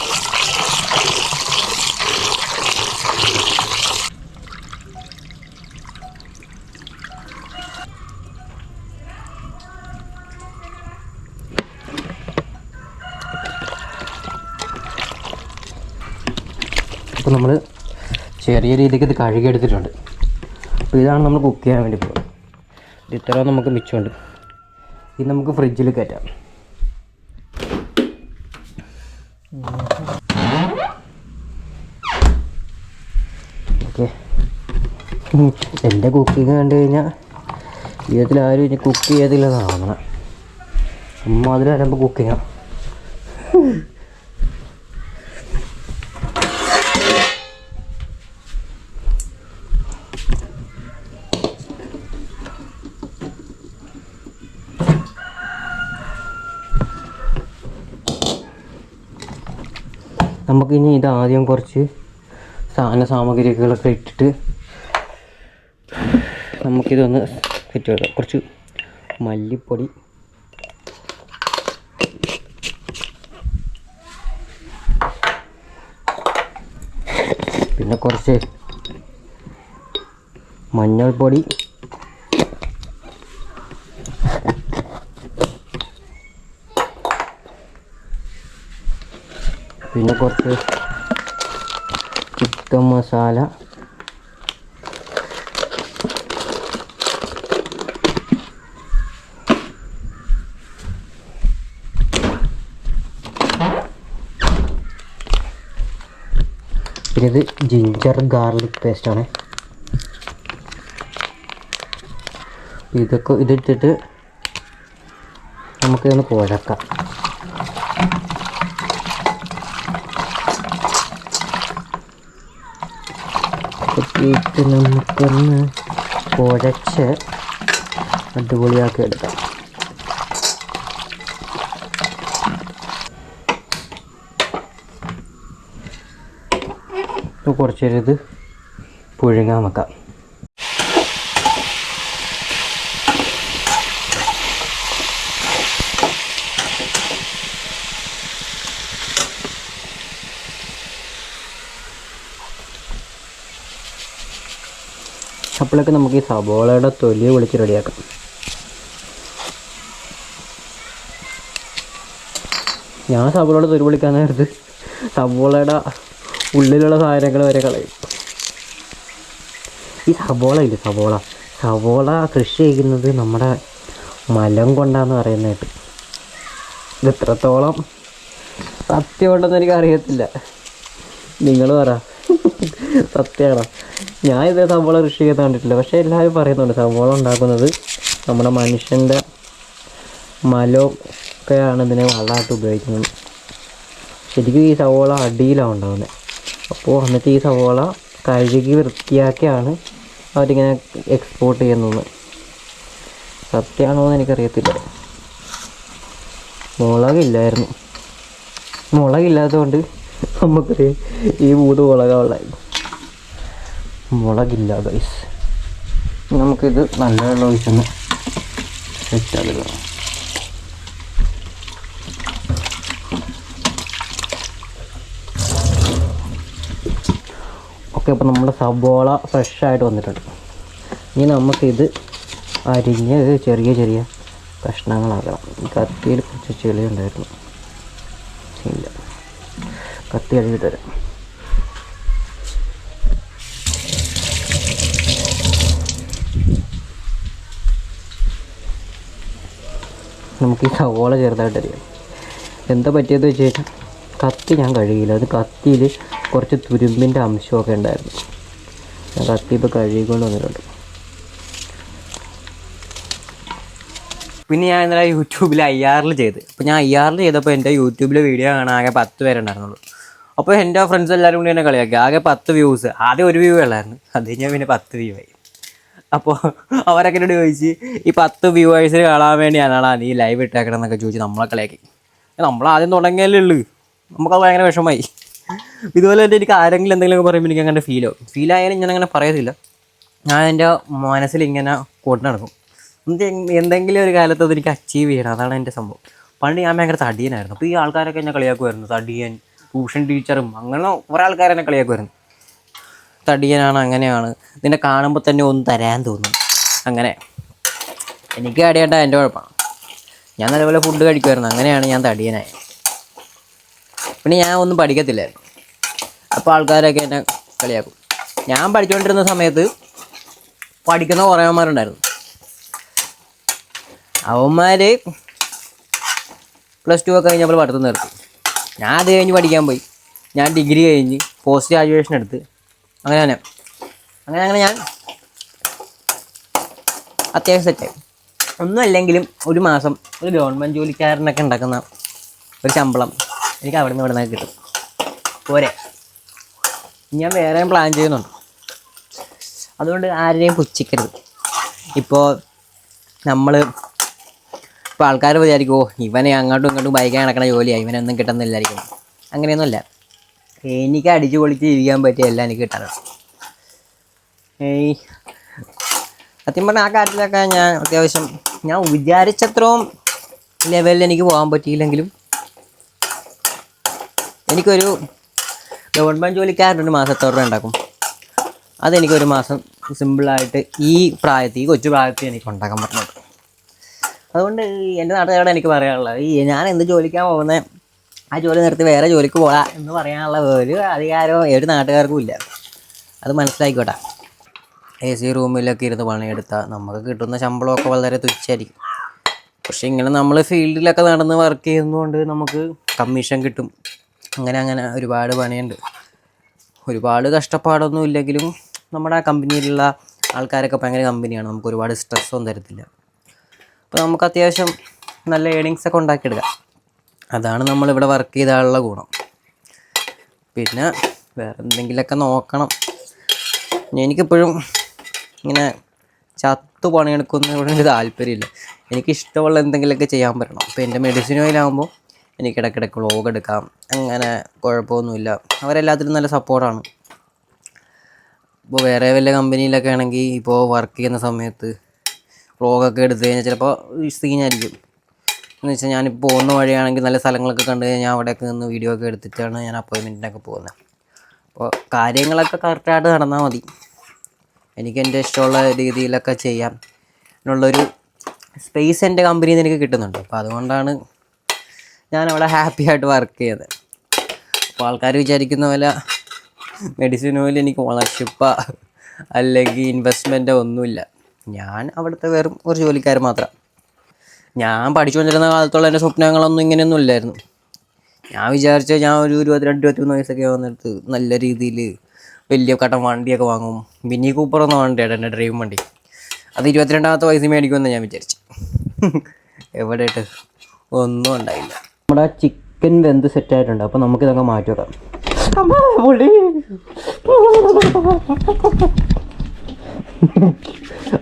അപ്പോൾ നമ്മൾ ചെറിയ രീതിക്ക് ഇത് കഴുകിയെടുത്തിട്ടുണ്ട്. അപ്പോൾ ഇതാണ് നമ്മൾ കുക്ക് ചെയ്യാൻ വേണ്ടി പോകുന്നത്. ഇത് ഇത്ര നമുക്ക് മിച്ചമുണ്ട്. ഇത് നമുക്ക് ഫ്രിഡ്ജിൽ കയറ്റാം. ഓക്കെ, എൻ്റെ കുക്കിങ് കണ്ടു കഴിഞ്ഞാൽ ജീവിതത്തിൽ ആരും ഇനി കുക്ക് ചെയ്തില്ലെന്നാണ് തോന്നണം. അമ്മ അതിൽ വരുമ്പോൾ കുക്ക് ചെയ്യാം. നമുക്കിനി ഇത് ആദ്യം കുറച്ച് സാമഗ്രികളൊക്കെ ഇട്ടിട്ട് നമുക്കിതൊന്ന് സെറ്റ് ചെയ്യാം. കുറച്ച് മല്ലിപ്പൊടി, പിന്നെ കുറച്ച് മഞ്ഞൾപ്പൊടി, പിന്നെ കുറച്ച് ചിക്കൻ മസാല, പിന്നെ ഇത് ജിഞ്ചർ ഗാർലിക് പേസ്റ്റാണ്. ഇതൊക്കെ ഇതിട്ടിട്ട് നമുക്കിതൊന്ന് കുഴക്കാം. ഇട്ട് നമുക്കൊന്ന് കുഴച്ച് അടിപൊളിയാക്കി എടുക്കാം. കുറച്ച് നേരം ഇത് പുഴുങ്ങാൻ വെക്കാം. അപ്പോഴൊക്കെ നമുക്ക് ഈ സവോളയുടെ തൊലി പൊളിച്ച് റെഡിയാക്കാം. ഞാൻ സവോളയുടെ തൊലി പൊളിക്കാൻ നേരത്ത് സവോളയുടെ ഉള്ളിലുള്ള സാധനങ്ങൾ വരെ കളയും. ഈ സവോള ഇല്ല, സവോള കൃഷി ചെയ്യുന്നത് നമ്മുടെ മലം കൊണ്ടാന്ന് പറയുന്നതായിട്ട്. ഇത് എത്രത്തോളം സത്യമുണ്ടെന്ന് എനിക്കറിയത്തില്ല, നിങ്ങൾ പറ സത്യമാണോ? ഞാൻ ഇതേ സവോള കൃഷി ചെയ്ത് കണ്ടിട്ടില്ല, പക്ഷേ എല്ലാവരും പറയുന്നുണ്ട് സവോള ഉണ്ടാക്കുന്നത് നമ്മുടെ മനുഷ്യൻ്റെ മലവും ഒക്കെയാണ് ഇതിനെ വളമായിട്ട് ഉപയോഗിക്കുന്നത്. ശരിക്കും ഈ സവോള അടിയിലാണ് ഉണ്ടാകുന്നത്. അപ്പോൾ എന്നിട്ട് ഈ സവോള കഴുകി വൃത്തിയാക്കിയാണ് അവരിങ്ങനെ എക്സ്പോർട്ട് ചെയ്യുന്നത്. സത്യമാണോ എന്ന് എനിക്കറിയത്തില്ല. മുളകില്ലാത്തതുകൊണ്ട് നമുക്കൊരു ഈ 3 മുളകുള്ളായി. മുളകില്ല ഗൈസ്. നമുക്കിത് നല്ല വെള്ളം ഒഴിച്ചൊന്ന് സെറ്റാക്കുക. ഓക്കെ, അപ്പോൾ നമ്മുടെ സവോള ഫ്രഷായിട്ട് വന്നിട്ടുണ്ട്. ഇനി നമുക്കിത് അരിഞ്ഞ് ചെറിയ ചെറിയ കഷ്ണങ്ങളാക്കണം. കത്തിയിൽ കുറച്ച് ചെളി ഉണ്ടായിരുന്നു, ഇല്ല കത്തി അരിഞ്ഞിട്ട് തരാം. നമുക്ക് ഈ സവോള ചെറുതായിട്ട് അരിയാം. എന്താ പറ്റിയെന്ന് വെച്ച് കഴിഞ്ഞാൽ കത്തി ഞാൻ കഴുകിയില്ല. അത് കത്തിയിൽ കുറച്ച് തുരുമ്പിൻ്റെ അംശമൊക്കെ ഉണ്ടായിരുന്നു. ഞാൻ കത്തി ഇപ്പോൾ കഴുകിക്കൊണ്ട് വന്നിട്ടുണ്ട്. പിന്നെ ഞാൻ ഇന്നലെ യൂട്യൂബിൽ IR ചെയ്ത്. അപ്പോൾ ഞാൻ IR ചെയ്തപ്പോൾ എൻ്റെ യൂട്യൂബിൽ വീഡിയോ കാണാൻ ആകെ 10 പേരുണ്ടായിരുന്നുള്ളൂ. അപ്പോൾ എൻ്റെ ഫ്രണ്ട്സ് എല്ലാവരും കൂടി എന്നെ കളിയാക്കി. ആകെ 10 വ്യൂസ്. ആദ്യം 1 വ്യൂ ഉള്ളായിരുന്നു, അത് കഴിഞ്ഞാൽ പിന്നെ 10 വ്യൂ ആയി. അപ്പോൾ അവരൊക്കെ എന്നോട് ചോദിച്ച് ഈ 10 വ്യൂവേഴ്സിന് കാണാൻ വേണ്ടിയാണോ നീ ലൈവ് ഇട്ടേക്കണം എന്നൊക്കെ ചോദിച്ച് നമ്മളെ കളിയാക്കി. നമ്മളാദ്യം തുടങ്ങിയല്ലേ ഉള്ളൂ, നമുക്കത് ഭയങ്കര വിഷമമായി. ഇതുപോലെ തന്നെ എനിക്ക് ആരെങ്കിലും എന്തെങ്കിലുമൊക്കെ പറയുമ്പോൾ എനിക്ക് അങ്ങനെ ഫീലായാലും ഞാൻ അങ്ങനെ പറയത്തില്ല. ഞാൻ എൻ്റെ മനസ്സിൽ ഇങ്ങനെ കൊണ്ടു നടക്കും. എന്തെങ്കിലും ഒരു കാലത്ത് അത് എനിക്ക് അച്ചീവ് ചെയ്യണം, അതാണ് എൻ്റെ സംഭവം. പണ്ട് ഞാൻ ഭയങ്കര തടിയനായിരുന്നു. അപ്പോൾ ഈ ആൾക്കാരൊക്കെ എന്നെ കളിയാക്കുമായിരുന്നു, തടിയൻ, ട്യൂഷൻ ടീച്ചറും അങ്ങനെ കുറേ ആൾക്കാരെന്നെ കളിയാക്കുമായിരുന്നു. തടിയനാണ്, അങ്ങനെയാണ്, നിന്നെ കാണുമ്പോൾ തന്നെ ഒന്ന് തരാൻ തോന്നും. അങ്ങനെ എനിക്ക് തടിയേണ്ട എൻ്റെ കുഴപ്പമാണ്. ഞാൻ നല്ലപോലെ ഫുഡ് കഴിക്കുമായിരുന്നു, അങ്ങനെയാണ് ഞാൻ തടിയനായത്. പിന്നെ ഞാൻ ഒന്നും പഠിക്കത്തില്ലായിരുന്നു, അപ്പോൾ ആൾക്കാരൊക്കെ എന്നെ കളിയാക്കും. ഞാൻ പഠിച്ചുകൊണ്ടിരുന്ന സമയത്ത് പഠിക്കുന്ന കുറേ അവന്മാരുണ്ടായിരുന്നു. അവന്മാർ +2 ഒക്കെ കഴിഞ്ഞപ്പോൾ പഠിത്തം നിർത്തി. ഞാൻ അത് കഴിഞ്ഞ് പഠിക്കാൻ പോയി. ഞാൻ ഡിഗ്രി കഴിഞ്ഞ് പോസ്റ്റ് ഗ്രാജുവേഷൻ എടുത്ത് അങ്ങനെ ഞാൻ അത്യാവശ്യം സെറ്റായി. ഒന്നും അല്ലെങ്കിലും ഒരു മാസം ഒരു ഗവൺമെൻറ് ജോലിക്കാരനൊക്കെ ഉണ്ടാക്കുന്ന ഒരു ശമ്പളം എനിക്ക് അവിടെ നിന്നൊക്കെ കിട്ടും. പോരെ, ഞാൻ വേറെ പ്ലാൻ ചെയ്യുന്നുണ്ട്. അതുകൊണ്ട് ആരെയും പുച്ഛിക്കരുത്. ഇപ്പോൾ ആൾക്കാർ വിചാരിക്കുമോ ഇവനെ അങ്ങോട്ടും ഇങ്ങോട്ടും ബൈക്കാൻ നടക്കണ ജോലിയാണ്, ഇവനൊന്നും കിട്ടുന്നില്ലായിരിക്കും. അങ്ങനെയൊന്നുമില്ല. എനിക്ക് അടിച്ചു പൊളിച്ച് ജീവിക്കാൻ പറ്റിയ എല്ലാം എനിക്ക് കിട്ടാനാണ്. സത്യം പറഞ്ഞാൽ ആ കാര്യത്തിലൊക്കെ ഞാൻ അത്യാവശ്യം ഞാൻ വിചാരിച്ചത്രയും ലെവലിൽ എനിക്ക് പോകാൻ പറ്റിയില്ലെങ്കിലും എനിക്കൊരു ഗവൺമെൻറ് ജോലിക്കാരനൊരു മാസം എത്ര രൂപ ഉണ്ടാക്കും, അതെനിക്കൊരു മാസം സിമ്പിളായിട്ട് ഈ കൊച്ചു പ്രായത്തിൽ എനിക്ക് ഉണ്ടാക്കാൻ പറ്റുന്നുണ്ട്. അതുകൊണ്ട് എൻ്റെ നാട്ടുകാരോട് എനിക്ക് പറയാനുള്ളത്, ഞാൻ എന്ത് ജോലിക്കാൻ പോകുന്നത് ആ ജോലി നിർത്തി വേറെ ജോലിക്ക് പോകാം എന്ന് പറയാനുള്ള ഒരു അധികാരവും ഒരു നാട്ടുകാർക്കും ഇല്ല. അത് മനസ്സിലാക്കിക്കോട്ടെ. AC റൂമിലൊക്കെ ഇരുന്ന് പണിയെടുത്താൽ നമുക്ക് കിട്ടുന്ന ശമ്പളമൊക്കെ വളരെ തുച്ഛമായിരിക്കും. പക്ഷേ ഇങ്ങനെ നമ്മൾ ഫീൽഡിലൊക്കെ നടന്ന് വർക്ക് ചെയ്യുന്നതുകൊണ്ട് നമുക്ക് കമ്മീഷൻ കിട്ടും. അങ്ങനെ ഒരുപാട് പണിയുണ്ട്. ഒരുപാട് കഷ്ടപ്പാടൊന്നും ഇല്ലെങ്കിലും നമ്മുടെ കമ്പനിയിലുള്ള ആൾക്കാരൊക്കെ ഭയങ്കര കമ്പനിയാണ്, നമുക്ക് ഒരുപാട് സ്ട്രെസ്സൊന്നും തരത്തില്ല. അപ്പോൾ നമുക്ക് അത്യാവശ്യം നല്ല ഏണിങ്സൊക്കെ ഉണ്ടാക്കിയെടുക്കാം. അതാണ് നമ്മളിവിടെ വർക്ക് ചെയ്താലുള്ള ഗുണം. പിന്നെ വേറെ എന്തെങ്കിലുമൊക്കെ നോക്കണം. എനിക്കിപ്പോഴും ഇങ്ങനെ ചത്തു പണിയെടുക്കുന്നതിനോട് എനിക്ക് താല്പര്യമില്ല. എനിക്കിഷ്ടമുള്ള എന്തെങ്കിലുമൊക്കെ ചെയ്യാൻ പറ്റണം. അപ്പോൾ എൻ്റെ മെഡിസിൻ ഓയിലാകുമ്പോൾ എനിക്ക് ഇടയ്ക്കിടയ്ക്ക് വ്ളോഗ് എടുക്കാം, അങ്ങനെ കുഴപ്പമൊന്നുമില്ല. അവരെല്ലാത്തിനും നല്ല സപ്പോർട്ടാണ്. ഇപ്പോൾ വേറെ വല്ല കമ്പനിയിലൊക്കെ ആണെങ്കിൽ ഇപ്പോൾ വർക്ക് ചെയ്യുന്ന സമയത്ത് വ്ളോഗൊക്കെ എടുത്തു കഴിഞ്ഞാൽ ചിലപ്പോൾ സീനായിരിക്കും. എന്ന് വെച്ചാൽ ഞാനിപ്പോൾ പോകുന്ന വഴിയാണെങ്കിൽ നല്ല സ്ഥലങ്ങളൊക്കെ കണ്ടു കഴിഞ്ഞാൽ ഞാൻ അവിടെയൊക്കെ നിന്ന് വീഡിയോ ഒക്കെ എടുത്തിട്ടാണ് ഞാൻ അപ്പോയിൻമെൻറ്റിനൊക്കെ പോകുന്നത്. അപ്പോൾ കാര്യങ്ങളൊക്കെ കറക്റ്റായിട്ട് നടന്നാൽ മതി. എനിക്ക് എൻ്റെ ഇഷ്ടമുള്ള രീതിയിലൊക്കെ ചെയ്യാം എന്നുള്ളൊരു സ്പേസ് എൻ്റെ കമ്പനിയിൽ നിന്ന് എനിക്ക് കിട്ടുന്നുണ്ട്. അപ്പോൾ അതുകൊണ്ടാണ് ഞാനവിടെ ഹാപ്പി ആയിട്ട് വർക്ക് ചെയ്യുന്നത്. അപ്പോൾ ആൾക്കാർ വിചാരിക്കുന്ന പോലെ മെഡിസിൻ ഓയിൽ എനിക്ക് ഓണർഷിപ്പോ അല്ലെങ്കിൽ ഇൻവെസ്റ്റ്മെൻറ്റോ ഒന്നുമില്ല. ഞാൻ അവിടുത്തെ വെറും ഒരു ജോലിക്കാരൻ മാത്രം. ഞാൻ പഠിച്ചുകൊണ്ടിരുന്ന കാലത്തുള്ള എൻ്റെ സ്വപ്നങ്ങളൊന്നും ഇങ്ങനെയൊന്നും ഇല്ലായിരുന്നു. ഞാൻ വിചാരിച്ച ഞാൻ ഒരു 22-23 വയസ്സൊക്കെ വന്നിട്ട് നല്ല രീതിയിൽ വലിയ കട്ടൻ വണ്ടിയൊക്കെ വാങ്ങും. മിനി കൂപ്പർ എന്ന വണ്ടിയാണ് എൻ്റെ ഡ്രീം വണ്ടി. അത് 22ാമത്തെ വയസ്സിൽ മേടിക്കുമെന്ന് ഞാൻ വിചാരിച്ചു. എവിടെ ഇട്ട് ഒന്നും ഉണ്ടായില്ല. നമ്മുടെ ചിക്കൻ വെന്ത് സെറ്റായിട്ടുണ്ട്. അപ്പോൾ നമുക്കിതൊക്കെ മാറ്റി വെക്കാം.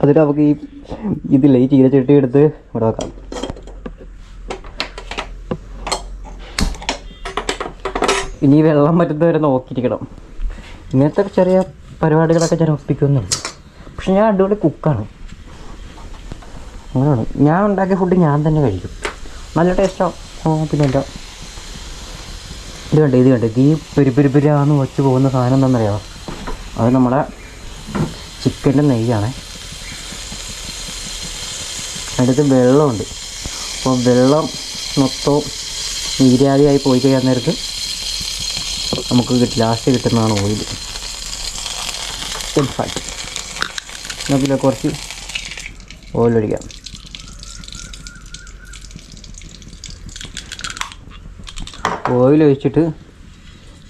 അതിന് നമുക്ക് ഇതില്ലേ ഈ ചീരച്ചട്ടി എടുത്ത് ഇവിടെ വെക്കാം. ഇനി വെള്ളം പറ്റുന്നവരെ നോക്കിയിരിക്കണം. ഇങ്ങനത്തെ ചെറിയ പരിപാടികളൊക്കെ ഞാൻ ഒപ്പിക്കുന്നുണ്ട്. പക്ഷെ ഞാൻ അടിപൊളി കുക്കാണ്. അങ്ങനെയാണ് ഞാൻ ഉണ്ടാക്കിയ ഫുഡ് ഞാൻ തന്നെ കഴിക്കും. നല്ല ടേസ്റ്റാണ്. പിന്നെ എന്താ ഇത് കണ്ടേ ഈ പെരുപെരുപെരാന്ന് വെച്ച് പോകുന്ന സാധനം എന്താണെന്നറിയാമോ? അത് നമ്മുടെ ചിക്കൻ്റെ നെയ്യാണ്. അടുത്ത് വെള്ളമുണ്ട്. അപ്പോൾ വെള്ളം മൊത്തം നീരാവിയായി പോയി കഴിയാൻ നേരത്ത് നമുക്ക് ലാസ്റ്റ് കിട്ടുന്നതാണ് ഓയിൽ. ഫാറ്റ് നമുക്കില്ല കുറച്ച് ഓയിൽ ഒഴിക്കാം. ഓയിൽ ഒഴിച്ചിട്ട്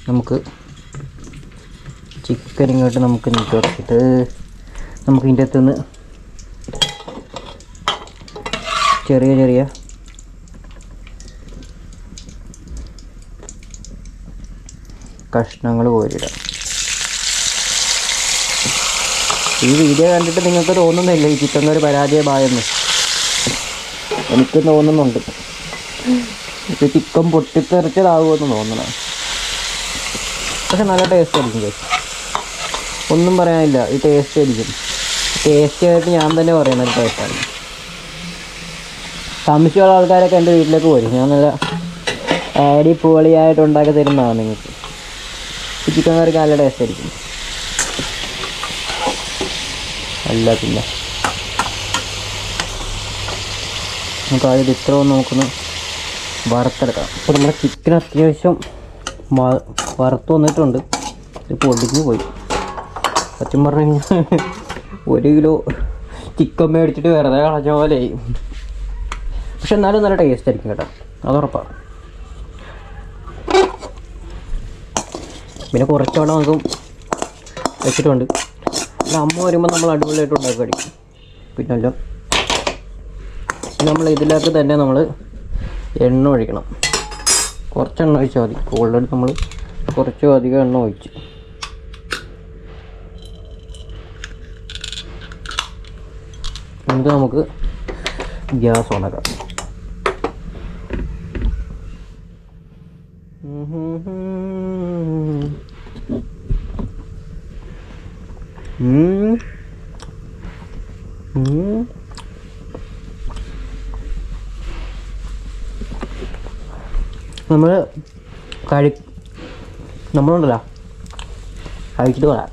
നമുക്ക് ചിക്കൻ ഇങ്ങോട്ട് നമുക്ക് നീക്കി വെച്ചിട്ട് നമുക്ക് ഇതിൻ്റെ അകത്ത് നിന്ന് ചെറിയ ചെറിയ കഷ്ണങ്ങൾ കോരിയിടാം. ഈ വീഡിയോ കണ്ടിട്ട് നിങ്ങൾക്ക് തോന്നുന്നില്ല ഈ ചിക്കൻ ഒരു പരാജയമായെന്ന്? എനിക്ക് തോന്നുന്നുണ്ട്. ഇത് ചിക്കൻ പൊട്ടിത്തെറിച്ചതാകുമെന്ന് തോന്നണം. പക്ഷെ നല്ല ടേസ്റ്റ് ആയിരിക്കും. ഒന്നും പറയാനില്ല, ഈ ടേസ്റ്റ് ആയിരിക്കും. ടേസ്റ്റായിട്ട് ഞാൻ തന്നെ പറയുന്ന ഒരു ടേസ്റ്റാണ്. സംശയമുള്ള ആൾക്കാരൊക്കെ എൻ്റെ വീട്ടിലേക്ക് വരും. ഞാൻ നല്ല അടിപൊളിയായിട്ട് ഉണ്ടാക്കി തരുന്നതാണ് നിങ്ങൾക്ക്. ഈ ചിക്കൻ കറിക്ക് നല്ല ടേസ്റ്റ് ആയിരിക്കും. അല്ല പിന്നെ നമുക്ക് ആദ്യം ഇത്ര ഒന്ന് നോക്കുന്നു വറുത്തെടുക്കാം. അപ്പോൾ നമ്മുടെ ചിക്കൻ അത്യാവശ്യം വറുത്ത് വന്നിട്ടുണ്ട്. ഇത് പൊടിഞ്ഞു പോയി. സത്യം പറഞ്ഞു കഴിഞ്ഞാൽ 1 കിലോ ചിക്കൻ മേടിച്ചിട്ട് വെറുതെ കളഞ്ഞ പോലെ. പക്ഷെ എന്നാലും നല്ല ടേസ്റ്റ് ആയിരിക്കും കേട്ടോ, അതുറപ്പാണ്. പിന്നെ കുറച്ചവിടെ നമുക്ക് വെച്ചിട്ടുണ്ട്. പിന്നെ അമ്മ വരുമ്പോൾ നമ്മൾ അടിപൊളിയായിട്ട് ഉണ്ടാക്കി കഴിക്കും. പിന്നല്ല നമ്മൾ ഇതിലേക്ക് തന്നെ നമ്മൾ എണ്ണ ഒഴിക്കണം. കുറച്ച് എണ്ണ ഒഴിച്ചാൽ മതി. ഓൾറെഡി നമ്മൾ കുറച്ച് അധികം എണ്ണ ഒഴിച്ച് എന്നിട്ട് നമുക്ക് ഗ്യാസ് ഓണാക്കാം. നമ്മളുണ്ടല്ലോ കഴിച്ചിട്ട് പറയാം.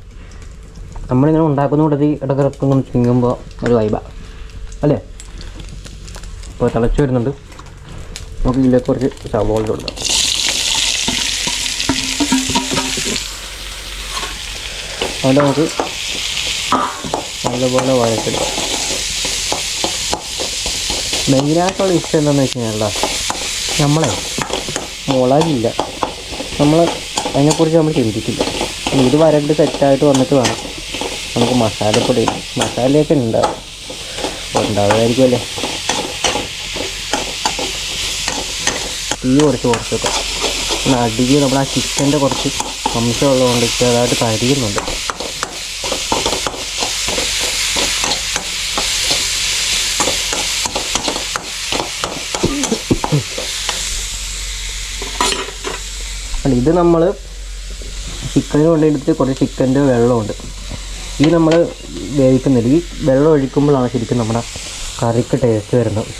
നമ്മളിങ്ങനെ ഉണ്ടാക്കുന്ന കൂട്ടത്തിൽ ഇടക്കിടക്ക് ഇങ്ങനെ ചിങ്ങുമ്പോൾ ഒരു വൈബാണ് അല്ലേ? ഇപ്പോൾ തിളച്ച് വരുന്നുണ്ട്. നമുക്ക് ഇതിലേക്ക് കുറച്ച് സവോള കൊടുക്കാം. അതുകൊണ്ട് നമുക്ക് നല്ലപോലെ വഴറ്റിടുക. മെയിനായിട്ടുള്ള ഇഷ്ടം എന്താണെന്ന് വെച്ച് കഴിഞ്ഞാൽ നമ്മളെ മുളകില്ല, നമ്മൾ അതിനെക്കുറിച്ച് നമ്മൾ ചിന്തിക്കില്ല. ഇത് വരണ്ട് സെറ്റായിട്ട് വന്നിട്ട് വേണം നമുക്ക് മസാലപ്പൊടി മസാലയൊക്കെ ഉണ്ടാവുമായിരിക്കും അല്ലേ. തീ കുറച്ച് അടിക്ക് നമ്മൾ ആ ചിക്കൻ്റെ കുറച്ച് അംശമുള്ളതുകൊണ്ട് ചെറുതായിട്ട് കരിയുന്നുണ്ട്. ഇത് നമ്മൾ ചിക്കന് കൊണ്ടെടുത്ത് കുറച്ച് ചിക്കൻ്റെ വെള്ളമുണ്ട്, ഇത് നമ്മൾ വേവിക്കുന്നില്ല. ഈ വെള്ളം ഒഴിക്കുമ്പോഴാണ് ശരിക്കും നമ്മുടെ കറിക്ക് ടേസ്റ്റ് വരുന്നത്.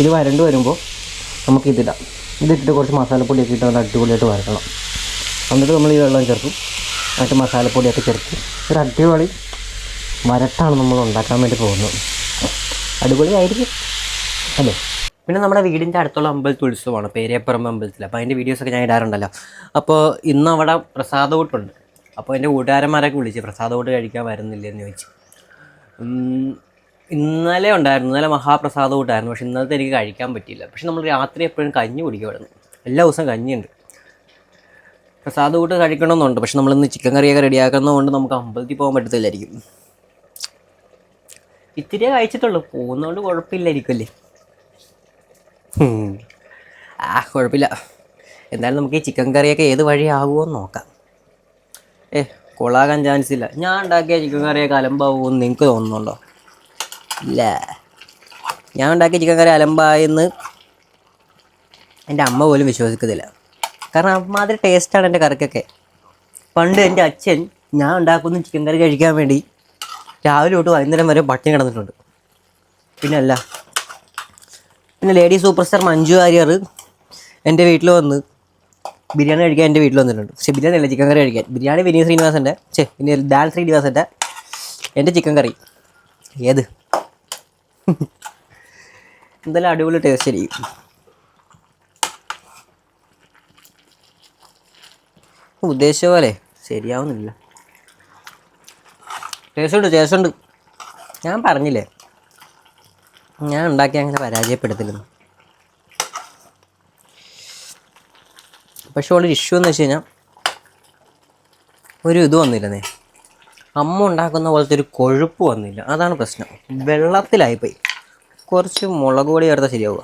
ഇത് വരണ്ട് വരുമ്പോൾ നമുക്കിതിടാം. ഇതിട്ടിട്ട് കുറച്ച് മസാലപ്പൊടിയൊക്കെ ഇട്ട് അത് അടിപൊളിയായിട്ട് വരക്കണം. എന്നിട്ട് നമ്മൾ ഈ വെള്ളം ചേർക്കും, മറ്റു മസാലപ്പൊടിയൊക്കെ ചേർത്ത് ഒരു അടിപൊളി വരട്ടാണ് നമ്മൾ ഉണ്ടാക്കാൻ വേണ്ടി പോകുന്നത്. അടിപൊളിയായിരിക്കും അല്ലേ. പിന്നെ നമ്മുടെ വീടിൻ്റെ അടുത്തുള്ള അമ്പലത്തിൽ ഉത്സവമാണ്, പേരേപ്പറമ്പ് അമ്പലത്തിൽ. അപ്പോൾ അതിൻ്റെ വീഡിയോസൊക്കെ ഞാൻ ഇടാറുണ്ടല്ലോ. അപ്പോൾ ഇന്ന് അവിടെ പ്രസാദകൂട്ടുണ്ട്. അപ്പോൾ എൻ്റെ കൂട്ടുകാരന്മാരൊക്കെ വിളിച്ച് പ്രസാദകൂട്ട് കഴിക്കാൻ വരുന്നില്ലെന്ന് ചോദിച്ചു. ഇന്നലെ ഉണ്ടായിരുന്നു, ഇന്നലെ മഹാപ്രസാദകൂട്ടായിരുന്നു. പക്ഷെ ഇന്നലത്തെ എനിക്ക് കഴിക്കാൻ പറ്റിയില്ല. പക്ഷെ നമ്മൾ രാത്രി എപ്പോഴും കഞ്ഞി കുടിക്കുമായിരുന്നു, എല്ലാ ദിവസവും കഞ്ഞിയുണ്ട്. പ്രസാദകൂട്ട് കഴിക്കണമെന്നുണ്ട്, പക്ഷെ നമ്മളിന്ന് ചിക്കൻ കറിയൊക്കെ റെഡിയാക്കുന്നതുകൊണ്ട് നമുക്ക് അമ്പലത്തിൽ പോകാൻ പറ്റത്തില്ലായിരിക്കും. ഇത്തിരിയേ കഴിച്ചിട്ടുള്ളൂ, പോകുന്നതുകൊണ്ട് കുഴപ്പമില്ലായിരിക്കും അല്ലേ. കുഴപ്പമില്ല. എന്തായാലും നമുക്ക് ഈ ചിക്കൻ കറിയൊക്കെ ഏത് വഴിയാകുമോ എന്ന് നോക്കാം. കൊളാകാൻ ചാൻസ് ഇല്ല. ഞാൻ ഉണ്ടാക്കിയ ചിക്കൻ കറിയൊക്കെ അലമ്പാവുമെന്ന് നിങ്ങൾക്ക് തോന്നുന്നുണ്ടോ? ഇല്ല, ഞാൻ ഉണ്ടാക്കിയ ചിക്കൻ കറി അലമ്പായെന്ന് എൻ്റെ അമ്മ പോലും വിശ്വസിക്കത്തില്ല. കാരണം അമ്മാതിരി ടേസ്റ്റാണ് എൻ്റെ കറിക്കൊക്കെ. പണ്ട് എൻ്റെ അച്ഛൻ ഞാൻ ഉണ്ടാക്കുന്ന ചിക്കൻ കറി കഴിക്കാൻ വേണ്ടി രാവിലെ തൊട്ട് വൈകുന്നേരം വരെ പട്ടിണി കിടന്നിട്ടുണ്ട്. പിന്നെ lady super star Manju Warrier എൻ്റെ വീട്ടിൽ വന്ന് ബിരിയാണി കഴിക്കാൻ എൻ്റെ വീട്ടിൽ വന്നിട്ടുണ്ട്. പക്ഷേ ബിരിയാണി അല്ല, ചിക്കൻ കറി കഴിക്കാൻ. ബിരിയാണി വിനീത് ശ്രീനിവാസൻ്റെ ഡാൻ ശ്രീനിവാസൻ്റെ, എൻ്റെ ചിക്കൻ കറി ഏത് എന്തായാലും അടിപൊളി ടേസ്റ്റ് ആയിരിക്കും. ഉദ്ദേശിച്ച പോലെ ശരിയാവുന്നില്ല. ടേസ്റ്റ് ഉണ്ട്. ഞാൻ പറഞ്ഞില്ലേ, ഞാൻ ഉണ്ടാക്കി അങ്ങനെ പരാജയപ്പെടുത്തില്ലെന്ന്. പക്ഷെ ഉള്ളൊരു ഇഷ്യൂ എന്ന് വെച്ച് കഴിഞ്ഞാൽ ഒരു ഇത് വന്നില്ലെന്നേ, അമ്മ ഉണ്ടാക്കുന്ന പോലത്തെ ഒരു കൊഴുപ്പ് വന്നില്ല. അതാണ് പ്രശ്നം. വെള്ളത്തിലായിപ്പോയി. കുറച്ച് മുളക് പൊടി ചേർത്താൽ ശരിയാവുക.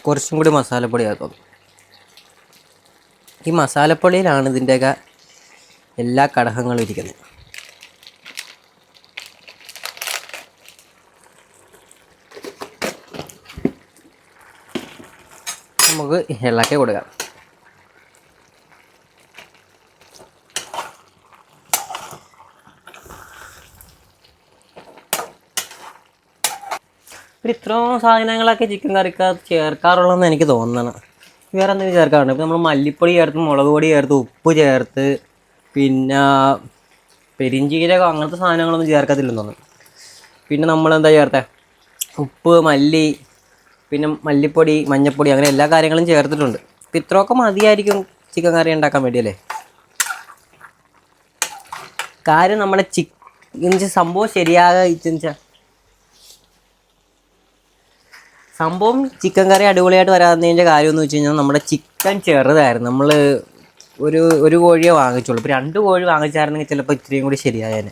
കുറച്ചും കൂടി മസാലപ്പൊടി ചേർക്കും. ഈ മസാലപ്പൊടിയിലാണ് ഇതിൻ്റെയൊക്കെ എല്ലാ ഘടകങ്ങളും ഇരിക്കുന്നത്. നമുക്ക് ഇളക്കി കൊടുക്കാം. ഇത്രയും സാധനങ്ങളൊക്കെ ചിക്കൻ കറിക്കകത്ത് ചേർക്കാറുള്ളതെന്ന് എനിക്ക് തോന്നണം. വേറെ എന്തെങ്കിലും ചേർക്കാറുണ്ട്? ഇപ്പം നമ്മൾ മല്ലിപ്പൊടി ചേർത്ത്, മുളക് പൊടി ചേർത്ത്, ഉപ്പ് ചേർത്ത്, പിന്നെ പെരിഞ്ചീരകം അങ്ങനത്തെ സാധനങ്ങളൊന്നും ചേർക്കത്തില്ലെന്ന് തോന്നുന്നു. പിന്നെ നമ്മളെന്താ ചേർത്തേ? ഉപ്പ്, മല്ലി, പിന്നെ മല്ലിപ്പൊടി, മഞ്ഞൾപ്പൊടി, അങ്ങനെ എല്ലാ കാര്യങ്ങളും ചേർത്തിട്ടുണ്ട്. അപ്പം ഇത്രയൊക്കെ മതിയായിരിക്കും ചിക്കൻ കറി ഉണ്ടാക്കാൻ വേണ്ടിയല്ലേ. കാര്യം നമ്മുടെ സംഭവം സംഭവം ചിക്കൻ കറി അടിപൊളിയായിട്ട് വരാത്തതിൻ്റെ കാര്യമെന്ന് വെച്ച് കഴിഞ്ഞാൽ നമ്മുടെ ചിക്കൻ ചെറുതായിരുന്നു. നമ്മൾ ഒരു കോഴിയെ വാങ്ങിച്ചുള്ളൂ. ഇപ്പോൾ 2 കോഴി വാങ്ങിച്ചായിരുന്നെങ്കിൽ ചിലപ്പോൾ ഇത്രയും കൂടി ശരിയായേനെ.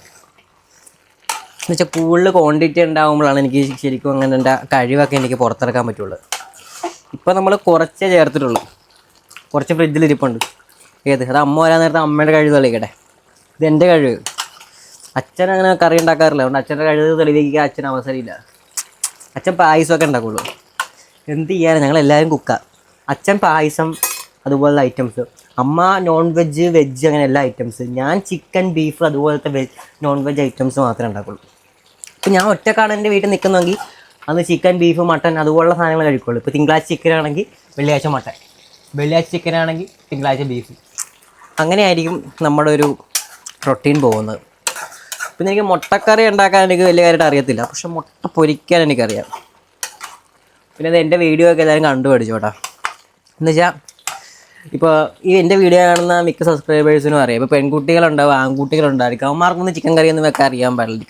എന്ന് വെച്ചാൽ കൂടുതൽ ക്വാണ്ടിറ്റി ഉണ്ടാകുമ്പോഴാണ് എനിക്ക് ശരിക്കും അങ്ങനെ എൻ്റെ കഴിവൊക്കെ എനിക്ക് പുറത്തിറക്കാൻ പറ്റുള്ളൂ. ഇപ്പോൾ നമ്മൾ കുറച്ചേ ചേർത്തിട്ടുള്ളൂ. കുറച്ച് ഫ്രിഡ്ജിലിരിപ്പുണ്ട്. അത് അമ്മ വരാൻ നേരത്തെ അമ്മയുടെ കഴിവ് തെളിയിക്കട്ടെ. ഇതെൻ്റെ കഴിവ്. അച്ഛൻ അങ്ങനെ കറി ഉണ്ടാക്കാറില്ല. അതുകൊണ്ട് അച്ഛൻ്റെ കഴിവ് തെളിയിക്കാൻ അച്ഛന് അവസരമില്ല. അച്ഛൻ പായസമൊക്കെ ഉണ്ടാക്കുള്ളൂ. എന്ത് ചെയ്യാനാണ്, ഞങ്ങളെല്ലാവരും കുക്കാണ്. അച്ഛൻ പായസം അതുപോലുള്ള ഐറ്റംസ്, അമ്മ നോൺ വെജ്, വെജ്, അങ്ങനെ എല്ലാ ഐറ്റംസ്. ഞാൻ ചിക്കൻ, ബീഫ് അതുപോലത്തെ നോൺ വെജ് ഐറ്റംസ് മാത്രമേ ഉണ്ടാക്കുള്ളൂ. ഇപ്പം ഞാൻ ഒറ്റക്കാണ് എൻ്റെ വീട്ടിൽ നിൽക്കുന്നെങ്കിൽ അന്ന് ചിക്കൻ, ബീഫ്, മട്ടൻ അതുപോലുള്ള സാധനങ്ങൾ കഴിക്കുള്ളൂ. ഇപ്പോൾ തിങ്കളാഴ്ച ചിക്കൻ ആണെങ്കിൽ വെള്ളിയാഴ്ച മട്ടൻ, വെള്ളിയാഴ്ച ചിക്കൻ ആണെങ്കിൽ തിങ്കളാഴ്ച ബീഫ്. അങ്ങനെയായിരിക്കും നമ്മുടെ ഒരു റൊട്ടീൻ പോകുന്നത്. പിന്നെ എനിക്ക് മുട്ടക്കറി ഉണ്ടാക്കാൻ എനിക്ക് വലിയ കാര്യമായിട്ട് അറിയത്തില്ല. പക്ഷെ മുട്ട പൊരിക്കാൻ എനിക്കറിയാം. പിന്നെ അത് എൻ്റെ വീഡിയോ ഒക്കെ എല്ലാവരും കണ്ടു പഠിച്ചു കേട്ടോ. എന്ന് വെച്ചാൽ ഇപ്പോൾ ഈ എൻ്റെ വീഡിയോ കാണുന്ന മിക്ക സബ്സ്ക്രൈബേഴ്സിനും അറിയാം, ഇപ്പോൾ പെൺകുട്ടികളുണ്ടാവും ആൺകുട്ടികളുണ്ടായിരിക്കും, അവന്മാർക്കൊന്നും ചിക്കൻ കറിയൊന്നും വെക്കാൻ അറിയാൻ പാടില്ല.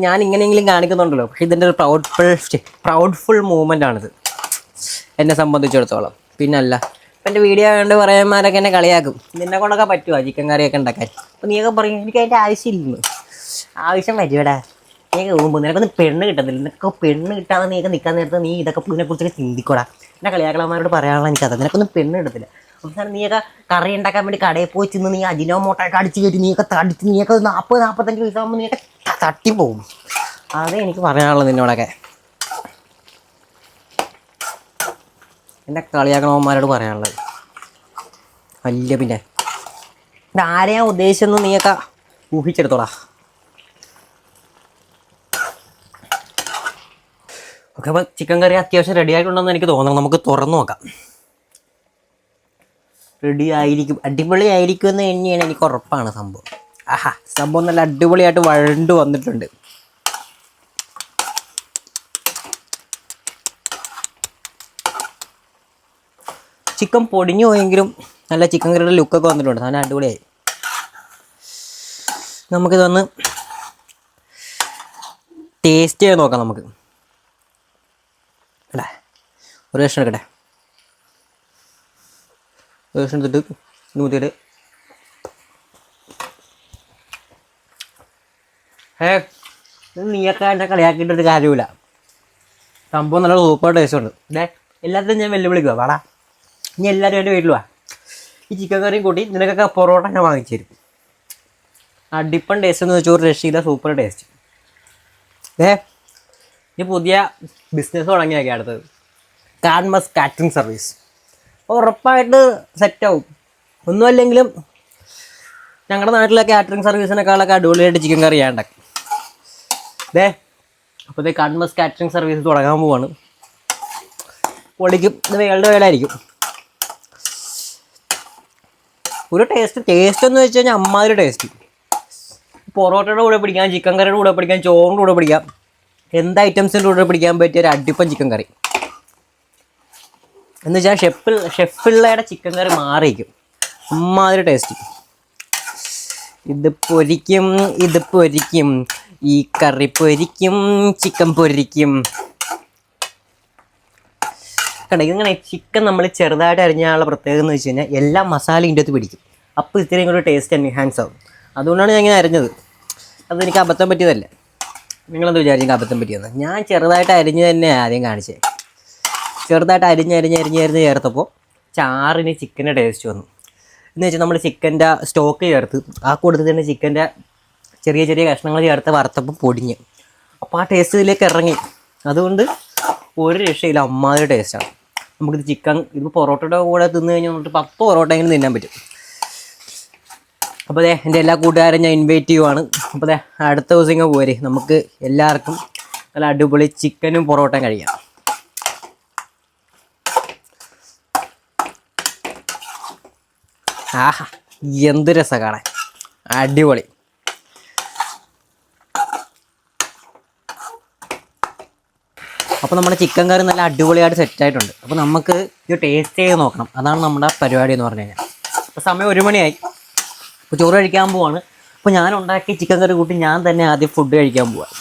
ഞാൻ ഇങ്ങനെയെങ്കിലും കാണിക്കുന്നുണ്ടല്ലോ, പക്ഷേ ഇതിൻ്റെ ഒരു പ്രൗഡ്ഫുൾ മൂവ്മെൻ്റ് ആണിത് എന്നെ സംബന്ധിച്ചിടത്തോളം. പിന്നല്ല ഇപ്പം എൻ്റെ വീഡിയോ കണ്ട് പറയാന്മാരൊക്കെ എന്നെ കളിയാക്കും, നിന്നെ കൊണ്ടൊക്കെ പറ്റുമോ ചിക്കൻ കറിയൊക്കെ ഉണ്ടാക്കാൻ. അപ്പോൾ നീയൊക്കെ പറയും എനിക്ക് അതിൻ്റെ ആവശ്യമില്ലെന്ന്. ആവശ്യം വരുവടാ, നീയൊക്കെ പോകുമ്പോൾ നിനക്കൊന്നും പെണ്ണ് കിട്ടുന്നില്ല, നിനക്ക് പെണ്ണ് കിട്ടാതെ നീയൊക്കെ നിൽക്കാൻ നേരത്ത് നീ ഇതൊക്കെ ഇതിനെക്കുറിച്ചൊക്കെ ചിന്തിക്കോടാ. എന്നെ കളിയാക്കളന്മാരോട് പറയാനുള്ള എനിക്കത്, നിനക്കൊന്നും പെണ്ണ് കിട്ടത്തില്ല. അവസാനം നീയൊക്കെ കറി ഉണ്ടാക്കാൻ വേണ്ടി കടയിൽ പോയി ചെന്ന് നീ അജിനോമോട്ടൊക്കെ അടിച്ച് കയറ്റി നീയൊക്കെ തടിച്ച് നീയൊക്കെ 40-45 വയസ്സാകുമ്പോൾ നീയൊക്കെ തട്ടിപ്പോകും. അതേ എനിക്ക് പറയാനുള്ളത് നിന്നോടൊക്കെ. എൻ്റെ കളിയാക്കണവന്മാരോട് പറയാനുള്ളത് വലിയ. പിന്നെ ഇതാരെയാ ഉദ്ദേശിച്ചെന്ന് നീയൊക്കെ ഊഹിച്ചെടുത്തോടാ. ഓക്കെ, അപ്പോൾ ചിക്കൻ കറി അത്യാവശ്യം റെഡി ആയിട്ടുണ്ടെന്ന് എനിക്ക് തോന്നുന്നു. നമുക്ക് തുറന്നു നോക്കാം. റെഡി ആയിരിക്കും, അടിപൊളി ആയിരിക്കും എന്ന് തന്നെയാണ് എനിക്ക് ഉറപ്പാണ്. സംഭവം നല്ല അടിപൊളിയായിട്ട് വഴണ്ട് വന്നിട്ടുണ്ട്. ചിക്കൻ പൊടിഞ്ഞു പോയെങ്കിലും നല്ല ചിക്കൻ കറിയുടെ ലുക്കൊക്കെ വന്നിട്ടുണ്ട്. നല്ല അടിപൊളിയായി. നമുക്കിത് വന്ന് ടേസ്റ്റ് ചെയ്ത് നോക്കാം. നമുക്ക് അല്ലേ ഒരു കഷ്ണം എടുക്കട്ടെ. ഒരു കഷ്ണം എടുത്തിട്ട് നൂറ്റിയിട്ട് നീയൊക്കെ എന്നെ കളിയാക്കിയിട്ടൊരു കാര്യമില്ല. സംഭവം നല്ല സൂപ്പർ ടേസ്റ്റ് ഉണ്ട്. എല്ലാത്തിനും ഞാൻ വെല്ലുവിളിക്കുക, വാടാ ഇനി എല്ലാവരും എൻ്റെ വീട്ടിൽ വാ, ഈ ചിക്കൻ കറിയും കൂട്ടി നിനക്കൊക്കെ പൊറോട്ട ഞാൻ വാങ്ങിച്ചു തരും. അടിപ്പൺ ടേസ്റ്റ് എന്ന് വെച്ചാൽ ഒരു രക്ഷയില്ല, സൂപ്പർ ടേസ്റ്റ്. ഈ പുതിയ ബിസിനസ് തുടങ്ങിയൊക്കെ അടുത്തത് കാഡ്മസ് കാറ്ററിംഗ് സർവീസ്. ഉറപ്പായിട്ട് സെറ്റാവും. ഒന്നുമല്ലെങ്കിലും ഞങ്ങളുടെ നാട്ടിലെ കാറ്ററിംഗ് സർവീസിനേക്കാളൊക്കെ അടിപൊളിയായിട്ട് ചിക്കൻ കറി ഞാൻ ഉണ്ടാക്കും. അപ്പോൾ കാഡ്മസ് കാറ്ററിംഗ് സർവീസ് തുടങ്ങാൻ പോവാണ്. പൊളിക്കും. ഇത് വേൾഡ് വൈഡായിരിക്കും. ഒരു ടേസ്റ്റ് എന്ന് വെച്ച് കഴിഞ്ഞാൽ അമ്മാതിരി ടേസ്റ്റ്. പൊറോട്ടയുടെ കൂടെ പിടിക്കാം, ചിക്കൻ കറിയുടെ കൂടെ പിടിക്കാം, ചോറിൻ്റെ കൂടെ പിടിക്കാം, എന്ത് ഐറ്റംസിൻ്റെ കൂടെ പിടിക്കാൻ പറ്റിയ ഒരു അടിപ്പൻ ചിക്കൻ കറി. എന്ന് വെച്ചാൽ ഷെഫിള്ളയുടെ ചിക്കൻ കറി മാറിയിരിക്കും. അമ്മാതിരി ടേസ്റ്റ്. ഇത് പൊരിക്കും, ഈ കറി പൊരിക്കും, ചിക്കൻ പൊരിക്കും. ഇങ്ങനെ ചിക്കൻ നമ്മൾ ചെറുതായിട്ട് അരിഞ്ഞാലുള്ള പ്രത്യേകത എന്ന് വെച്ച് കഴിഞ്ഞാൽ എല്ലാ മസാലയും ഇതിൻ്റെ അകത്ത് പിടിക്കും. അപ്പോൾ ഇത്രയും കൂടി ടേസ്റ്റ് എൻഹാൻസ് ആവും. അതുകൊണ്ടാണ് ഞാൻ ഇങ്ങനെ അരിഞ്ഞത്. അതെനിക്ക് അബദ്ധം പറ്റിയതല്ല. നിങ്ങളെന്ത് വിചാരിച്ചെങ്കിൽ അബദ്ധം പറ്റിയെന്ന്. ഞാൻ ചെറുതായിട്ട് അരിഞ്ഞ് തന്നെ ആദ്യം കാണിച്ചത്. ചെറുതായിട്ട് അരിഞ്ഞ് ചേർത്തപ്പോൾ ചാറിന് ചിക്കൻ്റെ ടേസ്റ്റ് വന്നു. എന്ന് വെച്ചാൽ നമ്മൾ ചിക്കൻ്റെ സ്റ്റോക്ക് ചേർത്ത് ആ കൊടുത്ത് തന്നെ ചിക്കൻ്റെ ചെറിയ ചെറിയ കഷ്ണങ്ങൾ ചേർത്ത് വറുത്തപ്പോൾ പൊടിഞ്ഞ്. അപ്പോൾ ആ ടേസ്റ്റ് ഇതിലേക്ക് ഇറങ്ങി. അതുകൊണ്ട് ഒരു രക്ഷയില്ല, അമ്മാതിരി ടേസ്റ്റാണ്. നമുക്കിത് ചിക്കൻ ഇതിപ്പോൾ പൊറോട്ടയുടെ കൂടെ തിന്ന് കഴിഞ്ഞാൽ 10 പൊറോട്ട എങ്കിലും തിന്നാൻ പറ്റും. അപ്പോൾ എൻ്റെ എല്ലാ കൂട്ടുകാരും ഞാൻ ഇൻവൈറ്റ് ചെയ്യുവാണ്. അപ്പോൾ അടുത്ത ദിവസം ഇങ്ങനെ പോരെ, നമുക്ക് എല്ലാവർക്കും നല്ല അടിപൊളി ചിക്കനും പൊറോട്ടയും കഴിക്കാം. ആഹാ, എന്ത് രസം കാണാൻ, അടിപൊളി. അപ്പോൾ നമ്മുടെ ചിക്കൻ കറി നല്ല അടിപൊളിയായിട്ട് സെറ്റായിട്ടുണ്ട്. അപ്പോൾ നമുക്ക് ഇത് ടേസ്റ്റ് ചെയ്ത് നോക്കണം. അതാണ് നമ്മുടെ പരിപാടി എന്ന് പറഞ്ഞു കഴിഞ്ഞാൽ. അപ്പോൾ സമയം 1 മണിയായി. അപ്പോൾ ചോറ് കഴിക്കാൻ പോവാണ്. അപ്പോൾ ഞാൻ ഉണ്ടാക്കിയ ചിക്കൻ കറി കൂട്ടി ഞാൻ തന്നെ ആദ്യം ഫുഡ് കഴിക്കാൻ പോവാണ്.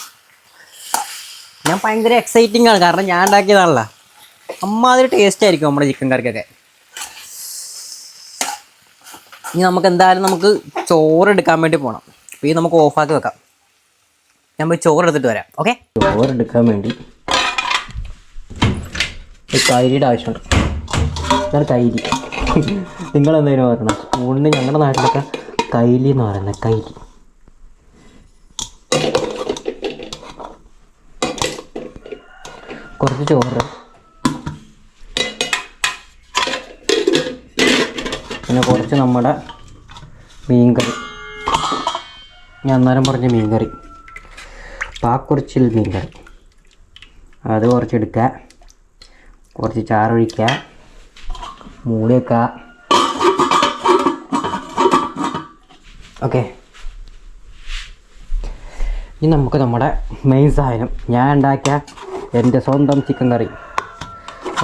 ഞാൻ ഭയങ്കര എക്സൈറ്റിംഗ് ആണ്, കാരണം ഞാൻ ഉണ്ടാക്കിയതാണല്ലോ. അമ്മാതിരി ടേസ്റ്റ് ആയിരിക്കും നമ്മുടെ ചിക്കൻ കറിക്കൊക്കെ. ഇനി നമുക്ക് എന്തായാലും നമുക്ക് ചോറ് എടുക്കാൻ വേണ്ടി പോകണം. അപ്പോൾ ഈ നമുക്ക് ഓഫാക്കി വെക്കാം. ഞാൻ പോയി ചോറ് എടുത്തിട്ട് വരാം. ഓക്കെ, ചോറെടുക്കാൻ വേണ്ടി കൈരിയുടെ ആവശ്യമുണ്ട്. ഇതാണ് കൈരി. നിങ്ങളെന്തെങ്കിലും പറയണം. സ്പൂണിന് ഞങ്ങളുടെ നാട്ടിലൊക്കെ കൈലി എന്ന് പറയുന്നത്. കൈലി. കുറച്ച് ചോറ്, പിന്നെ കുറച്ച് നമ്മുടെ മീൻകറി. ഞാൻ അന്നേരം പറഞ്ഞ മീൻകറി, പാക്കുറിച്ചിൽ മീൻകറി. അത് കുറച്ചെടുക്കുക. കുറച്ച് ചാറൊഴിക്കുക, മൂടി വെക്കുക. ഓക്കെ, ഇനി നമുക്ക് നമ്മുടെ മെയിൻ സാധനം, ഞാൻ ഉണ്ടാക്കിയ എൻ്റെ സ്വന്തം ചിക്കൻ കറി,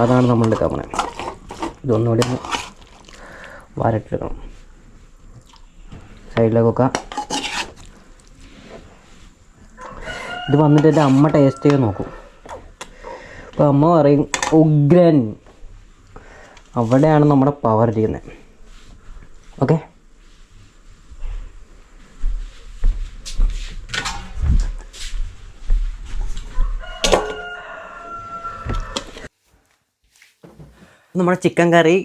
അതാണ് നമ്മൾ എടുക്കാൻ പോകുന്നത്. ഇതൊന്നുകൂടി ഒന്ന് വരട്ടെടുക്കണം. സൈഡിലേക്ക് വെക്കാം. ഇത് വന്നിട്ട് എൻ്റെ അമ്മ ടേസ്റ്റ് ചെയ്ത് നോക്കും. അപ്പോൾ അമ്മ പറയും ഉഗ്രൻ. അവിടെയാണ് നമ്മുടെ പവർ ചെയ്യുന്നത്. ഓക്കെ, നമ്മുടെ ചിക്കൻ കറി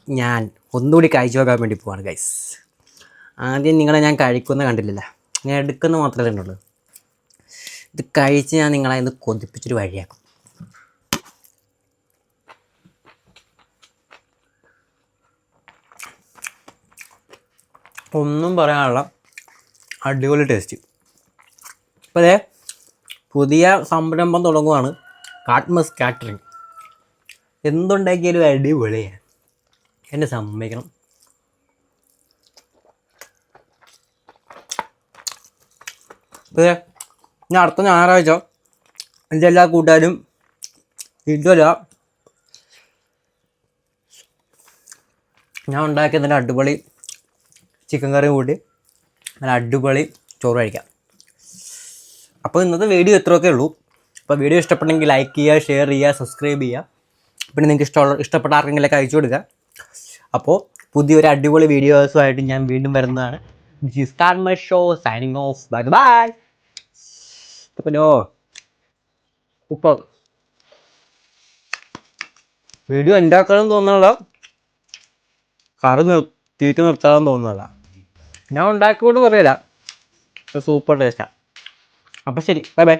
ഞാൻ ഒന്നുകൂടി കഴിച്ചു നോക്കാൻ വേണ്ടി പോവാണ് ഗൈസ്. ആദ്യം നിങ്ങളെ ഞാൻ കഴിക്കുന്ന കണ്ടില്ലല്ലോ, ഞാൻ എടുക്കുന്ന മാത്രമേ ഉള്ളൂ. ഇത് കഴിച്ച് ഞാൻ നിങ്ങളെ ഇന്ന് കൊതിപ്പിച്ചൊരു വഴിയാക്കും. ഒന്നും പറയാനുള്ള അടിപൊളി ടേസ്റ്റ്. ഇപ്പോൾ അതെ പുതിയ സംരംഭം തുടങ്ങുവാണ്, കാട്ട്മസ് കാറ്ററിംഗ്. എന്തുണ്ടാക്കിയാലും അടിപൊളിയാണ്, എന്നെ സമ്മതിക്കണം. അതെ ഞാൻ അടുത്ത ഞായറാഴ്ച എൻ്റെ എല്ലാ കൂട്ടുകാരും വീട്ടിൽ ഞാൻ ഉണ്ടാക്കിയ നല്ല അടിപൊളി ചിക്കൻ കറിയും കൂട്ടി നല്ല അടിപൊളി ചോറ് കഴിക്കാം. അപ്പോൾ ഇന്നത്തെ വീഡിയോ ഇത്രയൊക്കെ ഉള്ളൂ. അപ്പോൾ വീഡിയോ ഇഷ്ടപ്പെട്ടെങ്കിൽ ലൈക്ക് ചെയ്യുക, ഷെയർ ചെയ്യുക, സബ്സ്ക്രൈബ് ചെയ്യുക. പിന്നെ നിങ്ങൾക്ക് ഇഷ്ടപ്പെട്ട ആർക്കെങ്കിലൊക്കെ അയച്ചു കൊടുക്കുക. അപ്പോൾ പുതിയൊരു അടിപൊളി വീഡിയോസുമായിട്ട് ഞാൻ വീണ്ടും വരുന്നതാണ്. ദിസ് ഈസ് കാട്ട്മസ് show signing off. Bye bye. പിന്നെ ഇപ്പോൾ വീഡിയോ ഉണ്ടാക്കണം തോന്നുന്നില്ല, കറി തീറ്റ നിർത്താമെന്ന് തോന്നുന്നില്ല. ഞാൻ ഉണ്ടാക്കിക്കൊണ്ട് പറയില്ല, സൂപ്പർ ടേസ്റ്റാണ്. അപ്പോൾ ശരി, ബൈ ബൈ.